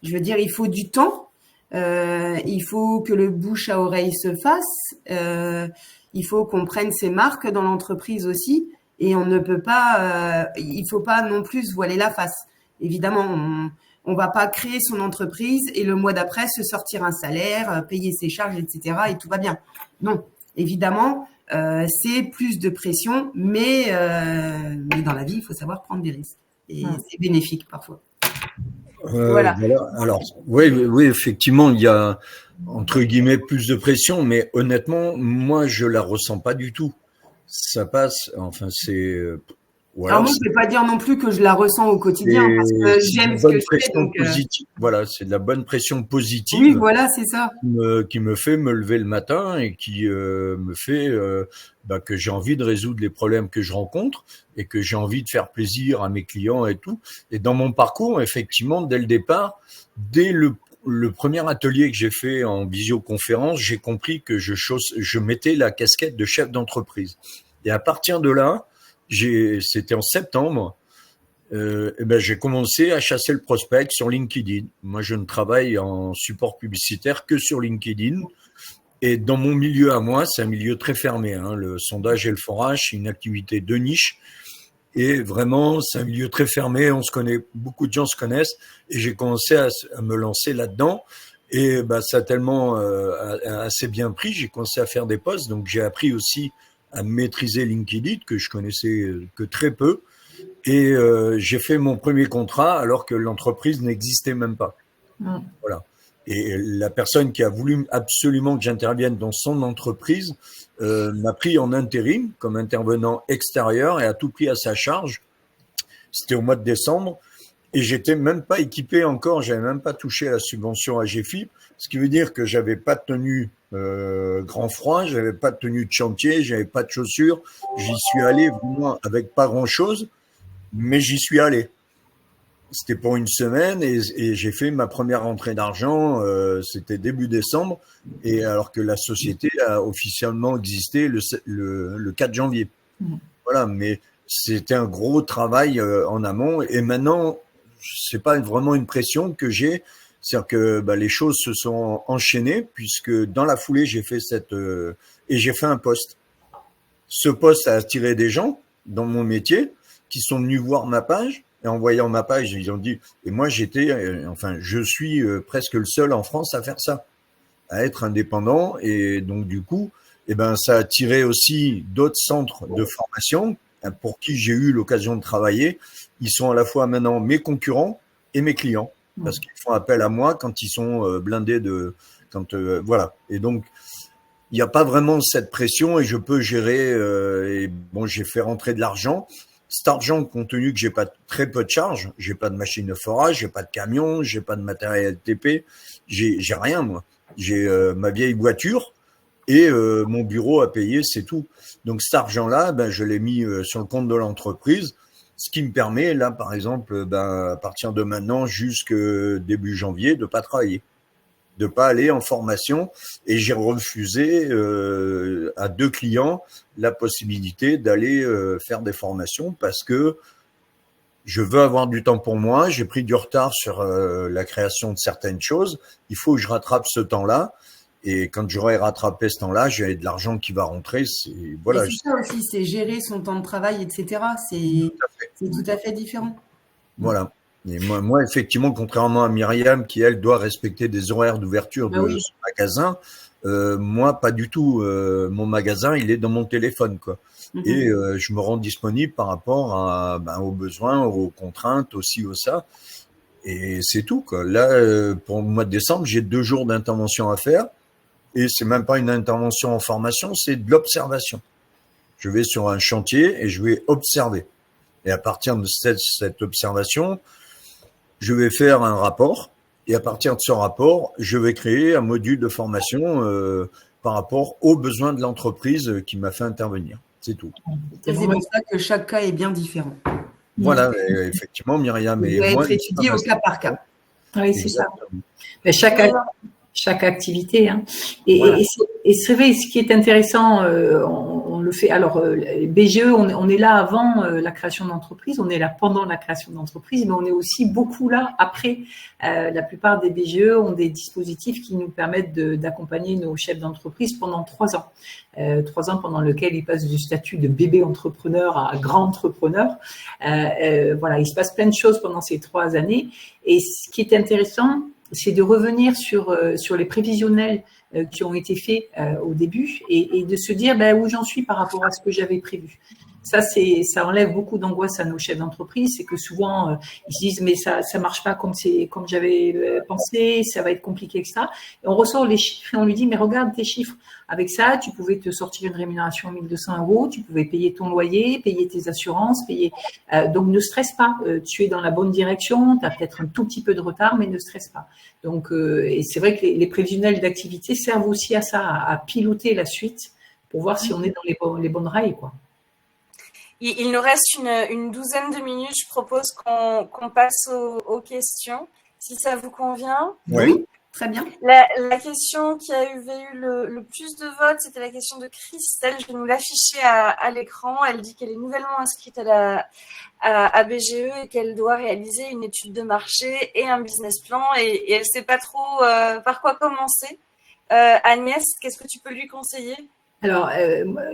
Je veux dire, il faut du temps, il faut que le bouche à oreille se fasse, il faut qu'on prenne ses marques dans l'entreprise aussi, et on ne peut pas, il faut pas non plus se voiler la face. Évidemment, on va pas créer son entreprise et le mois d'après se sortir un salaire, payer ses charges, etc. et tout va bien. Non, évidemment, c'est plus de pression, mais dans la vie, il faut savoir prendre des risques, et c'est bénéfique parfois. Voilà. Alors, oui, effectivement, il y a entre guillemets plus de pression, mais honnêtement, moi, je la ressens pas du tout. Ça passe. Enfin, c'est. Voilà, alors moi, je ne vais pas dire non plus que je la ressens au quotidien parce que j'aime ce que je fais. Donc, voilà, c'est de la bonne pression positive. Oui, voilà, c'est ça. Qui me fait me lever le matin et qui me fait que j'ai envie de résoudre les problèmes que je rencontre et que j'ai envie de faire plaisir à mes clients et tout. Et dans mon parcours, effectivement, dès le départ, dès le premier atelier que j'ai fait en visioconférence, j'ai compris que je mettais la casquette de chef d'entreprise. Et à partir de là, c'était en septembre, j'ai commencé à chasser le prospect sur LinkedIn. Moi, je ne travaille en support publicitaire que sur LinkedIn. Et dans mon milieu à moi, c'est un milieu très fermé. Hein. Le sondage et le forage, c'est une activité de niche. Et vraiment, c'est un milieu très fermé. On se connaît, beaucoup de gens se connaissent. Et j'ai commencé à me lancer là-dedans. Et ça a tellement assez bien pris. J'ai commencé à faire des posts. Donc, j'ai appris aussi à maîtriser LinkedIn, que je connaissais que très peu. Et j'ai fait mon premier contrat alors que l'entreprise n'existait même pas. Voilà. Et la personne qui a voulu absolument que j'intervienne dans son entreprise m'a pris en intérim comme intervenant extérieur et a tout pris à sa charge. C'était au mois de décembre et j'étais même pas équipé encore, j'avais même pas touché à la subvention AGFIP, ce qui veut dire que j'avais pas de tenue grand froid, j'avais pas de tenue de chantier, j'avais pas de chaussures. J'y suis allé vraiment avec pas grand chose, mais j'y suis allé. C'était pour une semaine et j'ai fait ma première rentrée d'argent, c'était début décembre, et alors que la société a officiellement existé le 4 janvier. Voilà, mais c'était un gros travail en amont, et maintenant, c'est pas vraiment une pression que j'ai, c'est-à-dire que les choses se sont enchaînées, puisque dans la foulée, j'ai fait et j'ai fait un post. Ce post a attiré des gens dans mon métier qui sont venus voir ma page. Et en voyant ma page, ils ont dit, et moi je suis presque le seul en France à faire ça, à être indépendant. Et donc du coup, ça a attiré aussi d'autres centres de formation pour qui j'ai eu l'occasion de travailler. Ils sont à la fois maintenant mes concurrents et mes clients, parce qu'ils font appel à moi quand ils sont blindés voilà. Et donc, il n'y a pas vraiment cette pression et je peux gérer. J'ai fait rentrer de l'argent. Cet argent, compte tenu que j'ai pas très peu de charges, j'ai pas de machine de forage, j'ai pas de camion, j'ai pas de matériel TP, j'ai rien moi. J'ai ma vieille voiture et mon bureau à payer, c'est tout. Donc cet argent-là, je l'ai mis sur le compte de l'entreprise, ce qui me permet là, par exemple, à partir de maintenant jusqu'au début janvier, de pas travailler. de pas aller en formation, et j'ai refusé à 2 clients la possibilité d'aller faire des formations parce que je veux avoir du temps pour moi. J'ai pris du retard sur la création de certaines choses. Il faut que je rattrape ce temps-là. Et quand j'aurai rattrapé ce temps-là, j'ai de l'argent qui va rentrer. Voilà. C'est ça aussi, c'est gérer son temps de travail, etc. C'est tout à fait différent. Voilà. Et moi, effectivement, contrairement à Myriam, qui, elle, doit respecter des horaires d'ouverture de son magasin, moi, pas du tout. Mon magasin, il est dans mon téléphone, quoi. Et je me rends disponible par rapport aux besoins, aux contraintes, aussi, au ça. Et c'est tout, quoi. Là, pour le mois de décembre, j'ai 2 jours d'intervention à faire. Et c'est même pas une intervention en formation, c'est de l'observation. Je vais sur un chantier et je vais observer. Et à partir de cette observation, je vais faire un rapport. Et à partir de ce rapport, je vais créer un module de formation par rapport aux besoins de l'entreprise qui m'a fait intervenir. C'est tout. C'est pour ça que chaque cas est bien différent. Voilà, effectivement, Myriam. Il doit être étudié au cas par cas. Oui, c'est ça. Mais chaque activité. Hein. Et c'est vrai, ce qui est intéressant, on le fait. Alors, BGE, on est là avant la création d'entreprise, on est là pendant la création d'entreprise, mais on est aussi beaucoup là après. La plupart des BGE ont des dispositifs qui nous permettent d'accompagner nos chefs d'entreprise pendant 3 ans. 3 ans pendant lesquels ils passent du statut de bébé entrepreneur à grand entrepreneur. Voilà, il se passe plein de choses pendant ces 3 années. Et ce qui est intéressant, c'est de revenir sur les prévisionnels qui ont été faits au début et de se dire où j'en suis par rapport à ce que j'avais prévu. Ça enlève beaucoup d'angoisse à nos chefs d'entreprise, c'est que souvent ils se disent mais ça marche pas comme j'avais pensé, ça va être compliqué que ça. Et on ressort les chiffres et on lui dit mais regarde tes chiffres. Avec ça, tu pouvais te sortir une rémunération à 1 200 €, tu pouvais payer ton loyer, payer tes assurances, donc ne stresse pas, tu es dans la bonne direction, tu as peut-être un tout petit peu de retard, mais ne stresse pas. Donc, et c'est vrai que les prévisionnels d'activité servent aussi à ça, à piloter la suite pour voir si on est dans les bonnes rails, quoi. Il nous reste une douzaine de minutes. Je propose qu'on passe aux questions, si ça vous convient. Oui. Très bien. La question qui avait eu le plus de votes, c'était la question de Christelle. Je vais nous l'afficher à l'écran. Elle dit qu'elle est nouvellement inscrite à BGE et qu'elle doit réaliser une étude de marché et un business plan. Et elle ne sait pas trop par quoi commencer. Agnès, qu'est-ce que tu peux lui conseiller ? Alors,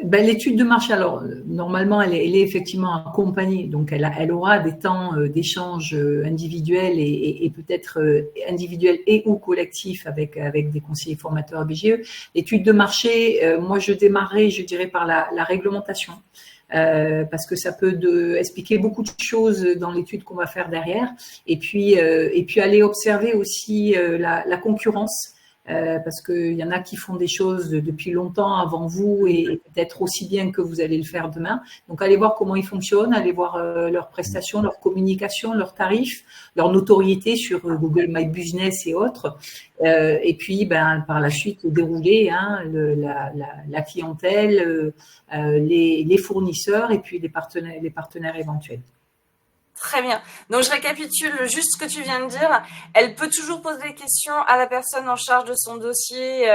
l'étude de marché, alors normalement, elle est effectivement accompagnée, donc elle aura des temps d'échange individuels et peut-être individuels et ou collectifs avec des conseillers formateurs BGE. L'étude de marché, moi je démarrerai, je dirais, par la réglementation. Parce que ça peut expliquer beaucoup de choses dans l'étude qu'on va faire derrière, et puis aller observer aussi la concurrence. Parce qu'il y en a qui font des choses depuis longtemps avant vous et peut-être aussi bien que vous allez le faire demain. Donc, allez voir comment ils fonctionnent, allez voir leurs prestations, leur communication, leurs tarifs, leur notoriété sur Google My Business et autres. Et puis, par la suite, dérouler la clientèle, les fournisseurs et puis les partenaires éventuels. Très bien. Donc, je récapitule juste ce que tu viens de dire. Elle peut toujours poser des questions à la personne en charge de son dossier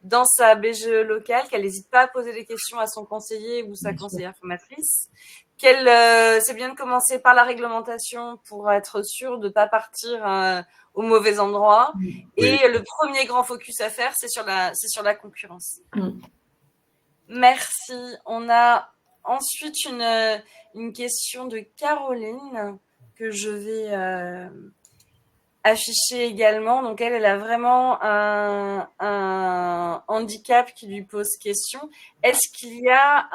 dans sa BGE locale, qu'elle n'hésite pas à poser des questions à son conseiller ou sa conseillère formatrice. C'est bien de commencer par la réglementation pour être sûr de ne pas partir au mauvais endroit. Oui. Et le premier grand focus à faire, c'est sur la concurrence. Merci. On a ensuite une question de Caroline que je vais afficher également. Donc, elle a vraiment un handicap qui lui pose question. Est-ce qu'il y a,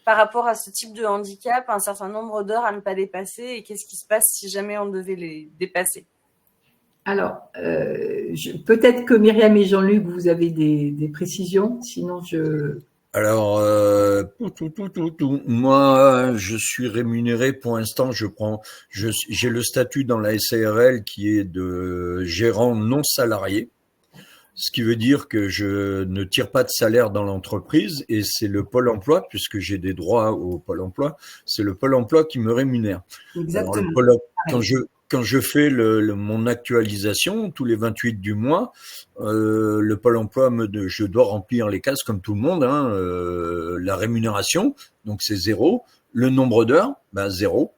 par rapport à ce type de handicap, un certain nombre d'heures à ne pas dépasser et qu'est-ce qui se passe si jamais on devait les dépasser ? Alors, peut-être que Myriam et Jean-Luc, vous avez des précisions, sinon Alors, moi, je suis rémunéré pour l'instant. J'ai le statut dans la SARL qui est de gérant non salarié, ce qui veut dire que je ne tire pas de salaire dans l'entreprise et c'est le Pôle emploi, puisque j'ai des droits au Pôle emploi, c'est le Pôle emploi qui me rémunère. Exactement. Alors, quand je fais mon actualisation tous les 28 du mois, le Pôle emploi je dois remplir les cases comme tout le monde, hein, la rémunération, donc c'est 0, le nombre d'heures, 0.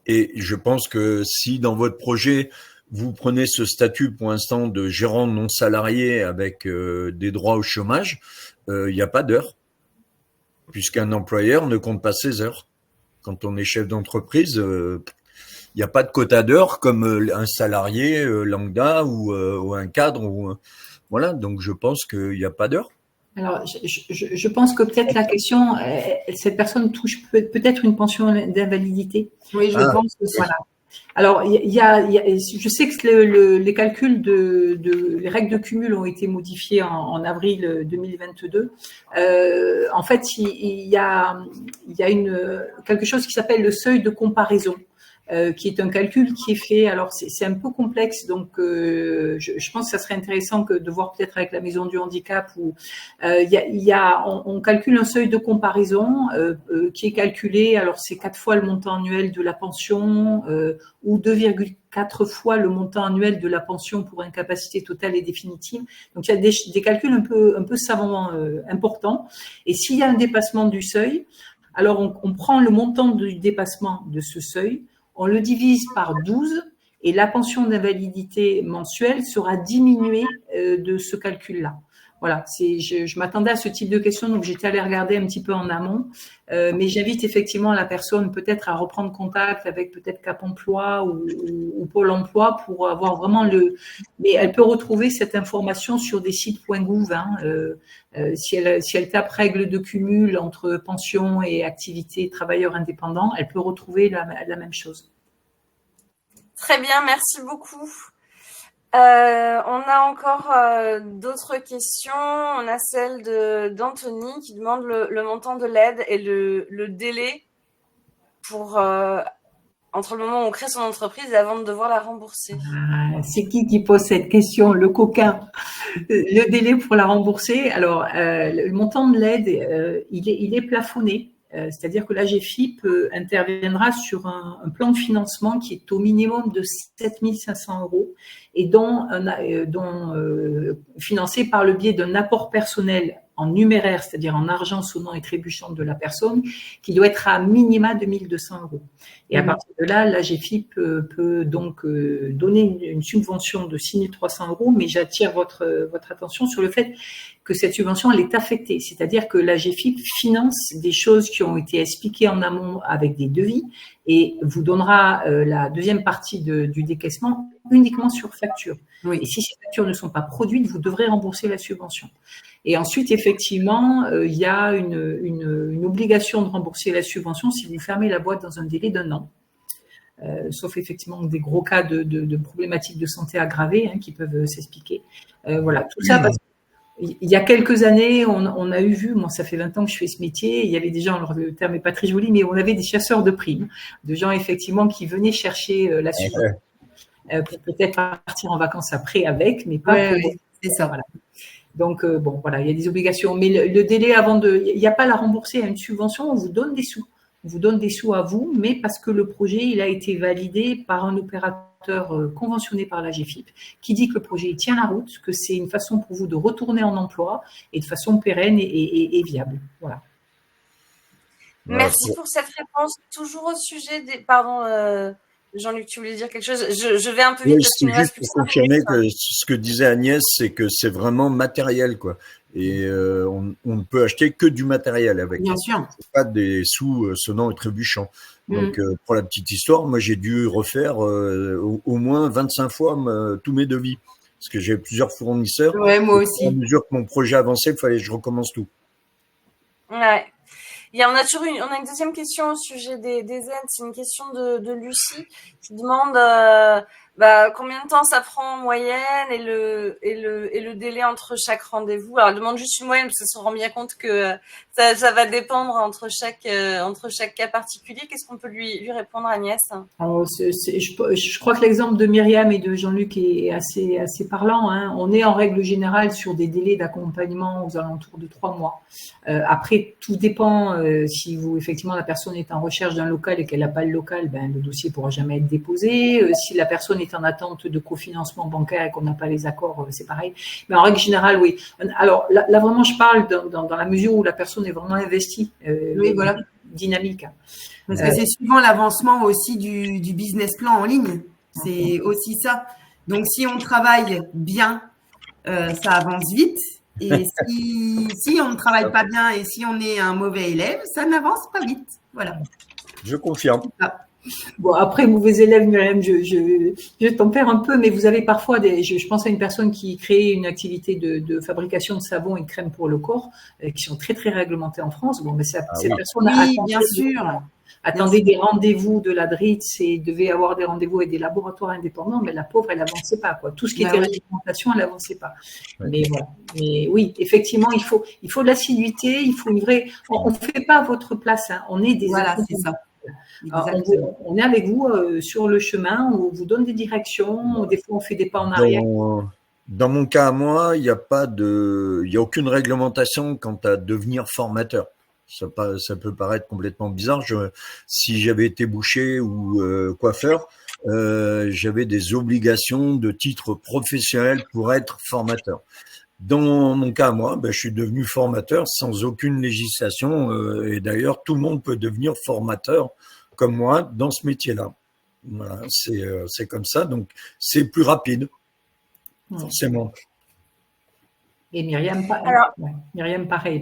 Et je pense que si dans votre projet, vous prenez ce statut pour l'instant de gérant non salarié avec des droits au chômage, il n'y a pas d'heures, puisqu'un employeur ne compte pas ses heures. Quand on est chef d'entreprise, il n'y a pas de quota d'heures comme un salarié lambda ou un cadre. Voilà, donc je pense qu'il n'y a pas d'heures. Alors, je pense que peut-être la question, cette personne touche peut-être une pension d'invalidité. Oui, je pense aussi. Voilà. Alors, je sais que les calculs les règles de cumul ont été modifiées en avril 2022. En fait, il y a quelque chose qui s'appelle le seuil de comparaison. Qui est un calcul qui est fait. Alors c'est un peu complexe, donc je pense que ça serait intéressant de voir peut-être avec la maison du handicap où on calcule un seuil de comparaison qui est calculé. Alors c'est 4 fois le montant annuel de la pension ou 2,4 fois le montant annuel de la pension pour incapacité totale et définitive. Donc il y a des calculs un peu savants importants. Et s'il y a un dépassement du seuil, alors on prend le montant du dépassement de ce seuil, on le divise par 12 et la pension d'invalidité mensuelle sera diminuée de ce calcul-là. Voilà, je m'attendais à ce type de questions, donc j'étais allée regarder un petit peu en amont, mais j'invite effectivement la personne peut-être à reprendre contact avec peut-être Cap Emploi ou Pôle Emploi pour avoir vraiment mais elle peut retrouver cette information sur des sites .gouv. Si elle tape règles de cumul entre pension et activité travailleur indépendant, elle peut retrouver la même chose. Très bien, merci beaucoup. On a encore d'autres questions. On a celle d'Anthony qui demande le montant de l'aide et le délai pour entre le moment où on crée son entreprise et avant de devoir la rembourser. C'est qui pose cette question? Le coquin. Le délai pour la rembourser. Alors, le montant de l'aide, il est plafonné. C'est-à-dire que l'AGFIP interviendra sur un plan de financement qui est au minimum de 7 500 € et financé par le biais d'un apport personnel en numéraire, c'est-à-dire en argent sonnant et trébuchant de la personne, qui doit être à minima de 1 200 €. Et à partir de là, l'AGFIP peut donc donner une subvention de 6 300 €, mais j'attire votre attention sur le fait que cette subvention, elle est affectée. C'est-à-dire que l'AGFIP finance des choses qui ont été expliquées en amont avec des devis et vous donnera la deuxième partie du décaissement uniquement sur facture. Oui. Et si ces factures ne sont pas produites, vous devrez rembourser la subvention. Et ensuite, effectivement, il y a une obligation de rembourser la subvention si vous fermez la boîte dans un délai d'1 an. Sauf effectivement des gros cas de problématiques de santé aggravées qui peuvent s'expliquer. Voilà, tout ça parce qu'il y a quelques années, on a vu, moi ça fait 20 ans que je fais ce métier, il y avait des gens, alors le terme n'est pas très joli, mais on avait des chasseurs de primes, de gens effectivement qui venaient chercher la subvention pour peut-être partir en vacances après avec, mais pas pour... C'est ça. Voilà. Donc, bon, voilà, il y a des obligations. Mais le délai il n'y a pas à la rembourser à une subvention, on vous donne des sous. On vous donne des sous à vous, mais parce que le projet, il a été validé par un opérateur conventionné par l'AGFIP, qui dit que le projet il tient la route, que c'est une façon pour vous de retourner en emploi et de façon pérenne et viable. Voilà. Merci pour cette réponse. Toujours au sujet des... Pardon, Jean-Luc, tu voulais dire quelque chose? Je vais un peu vite parce qu'il me reste plus pour confirmer que ce que disait Agnès, c'est que c'est vraiment matériel, quoi. Et on ne peut acheter que du matériel avec. Bien sûr. Pas des sous sonnants et trébuchants. Donc, pour la petite histoire, moi, j'ai dû refaire au moins 25 fois tous mes devis. Parce que j'ai plusieurs fournisseurs. Ouais, moi aussi. À mesure que mon projet avançait, il fallait que je recommence tout. Ouais. On a une deuxième question au sujet des aides. C'est une question de Lucie qui demande combien de temps ça prend en moyenne et le délai entre chaque rendez-vous. Alors, je demande juste une moyenne parce qu'on se rend bien compte que ça va dépendre entre chaque cas particulier. Qu'est-ce qu'on peut lui répondre, Agnès? Alors, je crois que l'exemple de Myriam et de Jean-Luc est assez parlant, hein. On est en règle générale sur des délais d'accompagnement aux alentours de 3 mois. Après, tout dépend. Si effectivement la personne est en recherche d'un local et qu'elle n'a pas le local, le dossier pourra jamais être déposé. Si la personne est en attente de cofinancement bancaire et qu'on n'a pas les accords, c'est pareil. Mais en règle générale, oui. Alors là vraiment, je parle dans la mesure où la personne est vraiment investie, oui, voilà, dynamique. Parce que c'est suivant l'avancement aussi du business plan en ligne. C'est aussi ça. Donc, si on travaille bien, ça avance vite. Et si on ne travaille pas bien et si on est un mauvais élève, ça n'avance pas vite. Voilà. Je confirme. Bon, après, mauvais élève, Myriam, je tempère un peu, mais vous avez parfois je pense à une personne qui crée une activité de fabrication de savon et de crème pour le corps, qui sont très, très réglementées en France. Bon, mais cette personne bien sûr. Attendait des rendez-vous de la DRITS et devait avoir des rendez-vous avec des laboratoires indépendants, mais la pauvre, elle n'avançait pas, quoi. Tout ce qui était réglementation, elle n'avançait pas. Ouais. Mais voilà. Mais oui, effectivement, il faut de l'assiduité, il faut une vraie. On ne fait pas à votre place, hein. On est des. Voilà, c'est ça. On est avec vous sur le chemin, on vous donne des directions, des fois on fait des pas en arrière. Dans mon cas à moi, il n'y a aucune réglementation quant à devenir formateur. Ça peut paraître complètement bizarre. Si j'avais été boucher ou coiffeur, j'avais des obligations de titre professionnel pour être formateur. Dans mon cas, moi, je suis devenu formateur sans aucune législation. Et d'ailleurs, tout le monde peut devenir formateur comme moi dans ce métier-là. Voilà, c'est comme ça. Donc, c'est plus rapide, forcément. Et Myriam, pareil.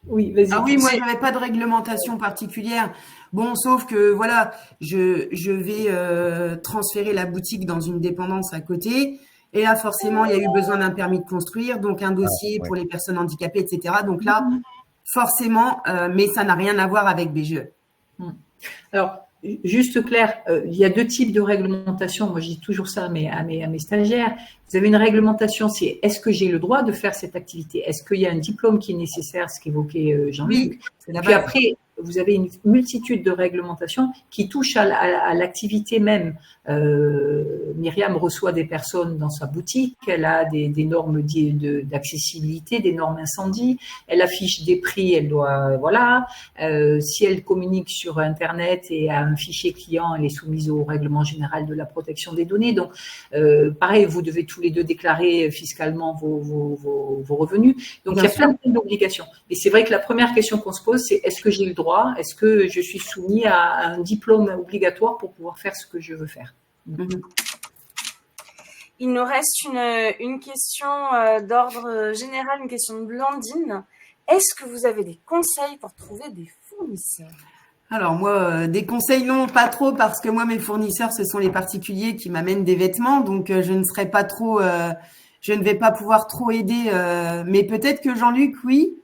Oui, vas-y. Ah oui, moi, je n'avais pas de réglementation particulière. Bon, sauf que, voilà, je vais transférer la boutique dans une dépendance à côté. Et là, forcément, il y a eu besoin d'un permis de construire, donc un dossier pour les personnes handicapées, etc. Donc là, forcément, mais ça n'a rien à voir avec BGE. Alors, juste Claire, il y a 2 types de réglementation. Moi, je dis toujours ça à mes stagiaires. Vous avez une réglementation, c'est est-ce que j'ai le droit de faire cette activité? Est-ce qu'il y a un diplôme qui est nécessaire, ce qu'évoquait Jean-Luc? Oui, puis après, vous avez une multitude de réglementations qui touchent à l'activité même. Myriam reçoit des personnes dans sa boutique, elle a des normes d'accessibilité, des normes incendie, elle affiche des prix, elle doit, si elle communique sur Internet et a un fichier client, elle est soumise au règlement général de la protection des données. Donc, pareil, vous devez tous les deux déclarer fiscalement vos revenus. Donc, il y a plein d'obligations. Et c'est vrai que la première question qu'on se pose, c'est est-ce que j'ai le droit? Est-ce que je suis soumis à un diplôme obligatoire pour pouvoir faire ce que je veux faire? Il nous reste une question d'ordre général, une question de Blandine. Est-ce que vous avez des conseils pour trouver des fournisseurs? Alors moi, des conseils non, pas trop, parce que moi, mes fournisseurs, ce sont les particuliers qui m'amènent des vêtements, donc je ne serai pas trop, je ne vais pas pouvoir trop aider, mais peut-être que Jean-Luc, oui.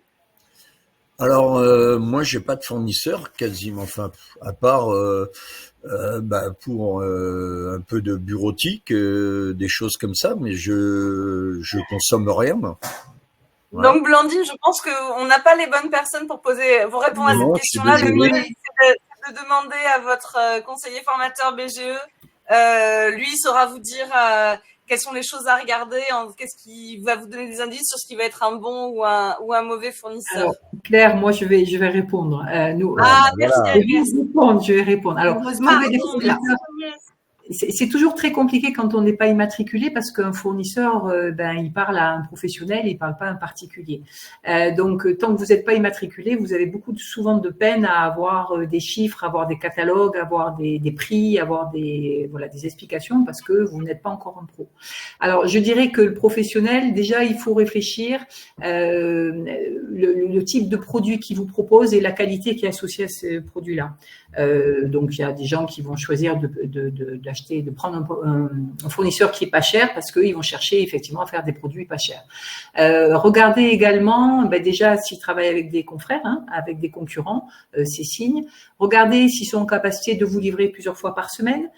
Alors moi, j'ai pas de fournisseur quasiment, enfin à part pour un peu de bureautique, des choses comme ça, mais je consomme rien. Voilà. Donc Blandine, je pense qu'on n'a pas les bonnes personnes pour répondre à cette question-là. Le mieux, c'est de demander à votre conseiller formateur BGE. Lui, il saura vous dire quelles sont les choses à regarder, qu'est-ce qui va vous donner des indices sur ce qui va être un bon ou un mauvais fournisseur. Alors, Claire, moi, je vais répondre. Je vais répondre. Alors, c'est toujours très compliqué quand on n'est pas immatriculé parce qu'un fournisseur, il parle à un professionnel, il parle pas à un particulier. Donc, tant que vous n'êtes pas immatriculé, vous avez souvent de peine à avoir des chiffres, avoir des catalogues, avoir des prix, avoir des explications parce que vous n'êtes pas encore un pro. Alors, je dirais que le professionnel, déjà, il faut réfléchir le type de produit qu'il vous propose et la qualité qui est associée à ce produit-là. Donc, il y a des gens qui vont choisir de prendre un fournisseur qui est pas cher parce qu'ils vont chercher effectivement à faire des produits pas chers. Regardez également, déjà s'ils travaillent avec des confrères, avec des concurrents, c'est signe. Regardez s'ils sont en capacité de vous livrer plusieurs fois par semaine.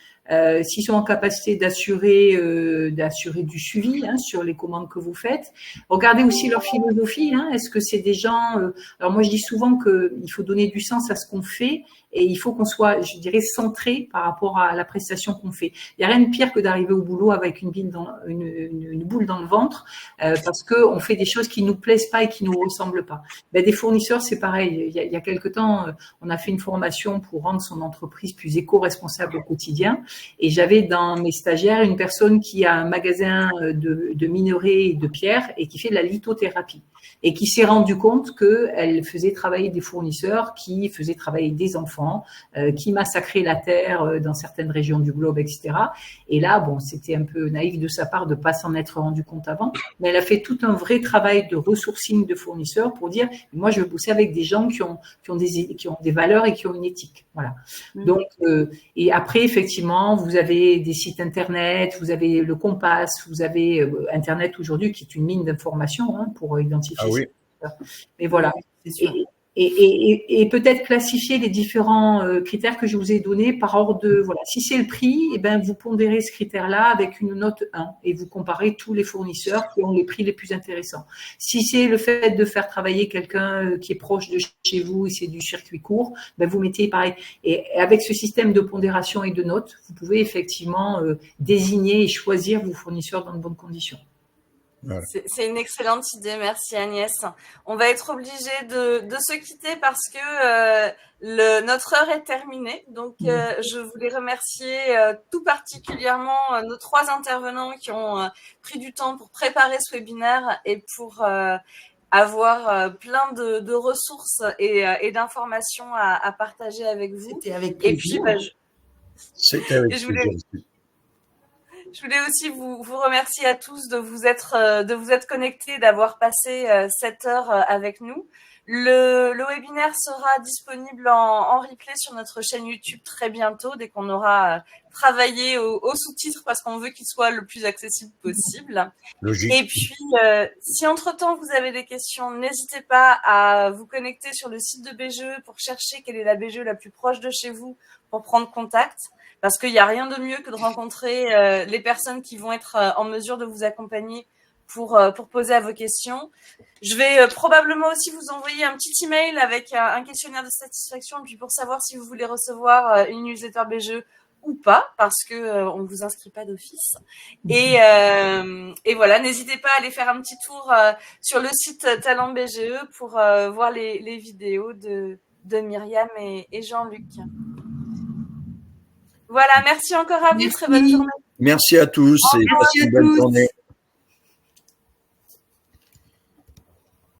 s'ils sont en capacité d'assurer du suivi sur les commandes que vous faites. Regardez aussi leur philosophie. Est-ce que c'est des gens… alors moi, je dis souvent qu'il faut donner du sens à ce qu'on fait et il faut qu'on soit, je dirais, centré par rapport à la prestation qu'on fait. Il n'y a rien de pire que d'arriver au boulot avec une boule dans le ventre parce qu'on fait des choses qui nous plaisent pas et qui nous ressemblent pas. Des fournisseurs, c'est pareil. Il y a quelque temps, on a fait une formation pour rendre son entreprise plus éco-responsable au quotidien. Et j'avais dans mes stagiaires une personne qui a un magasin de minerais et de pierres et qui fait de la lithothérapie. Et qui s'est rendu compte qu'elle faisait travailler des fournisseurs qui faisaient travailler des enfants, qui massacraient la terre dans certaines régions du globe, etc. Et là, bon, c'était un peu naïf de sa part de pas s'en être rendu compte avant, mais elle a fait tout un vrai travail de ressourcing de fournisseurs pour dire, moi, je veux bosser avec des gens qui ont des valeurs et qui ont une éthique. Voilà. Donc, et après, effectivement, vous avez des sites internet, vous avez le Compass, vous avez Internet aujourd'hui qui est une mine d'informations pour identifier. Ah oui. Mais voilà. Et peut-être classifier les différents critères que je vous ai donnés par ordre de… Voilà. Si c'est le prix, vous pondérez ce critère-là avec une note 1 et vous comparez tous les fournisseurs qui ont les prix les plus intéressants. Si c'est le fait de faire travailler quelqu'un qui est proche de chez vous et c'est du circuit court, vous mettez pareil. Et avec ce système de pondération et de notes, vous pouvez effectivement désigner et choisir vos fournisseurs dans de bonnes conditions. Voilà. C'est une excellente idée, merci Agnès. On va être obligé de se quitter parce que notre heure est terminée. Donc, je voulais remercier tout particulièrement nos 3 intervenants qui ont pris du temps pour préparer ce webinaire et pour avoir plein de ressources et d'informations à partager avec vous. C'était avec plaisir. Et puis, c'était avec plaisir. Je voulais aussi vous remercier à tous de vous être connectés, d'avoir passé cette heure avec nous. Le webinaire sera disponible en replay sur notre chaîne YouTube très bientôt, dès qu'on aura travaillé au sous-titres parce qu'on veut qu'il soit le plus accessible possible. Logique. Et puis, si entre-temps vous avez des questions, n'hésitez pas à vous connecter sur le site de BGE pour chercher quelle est la BGE la plus proche de chez vous pour prendre contact. Parce qu'il n'y a rien de mieux que de rencontrer les personnes qui vont être en mesure de vous accompagner pour poser à vos questions. Je vais probablement aussi vous envoyer un petit email avec un questionnaire de satisfaction, puis pour savoir si vous voulez recevoir une newsletter BGE ou pas, parce que on ne vous inscrit pas d'office. Et voilà, n'hésitez pas à aller faire un petit tour sur le site Talent BGE pour voir les vidéos de Myriam et Jean-Luc. Voilà, merci encore à vous. Merci. Très bonne journée. Merci à tous et passez une bonne journée.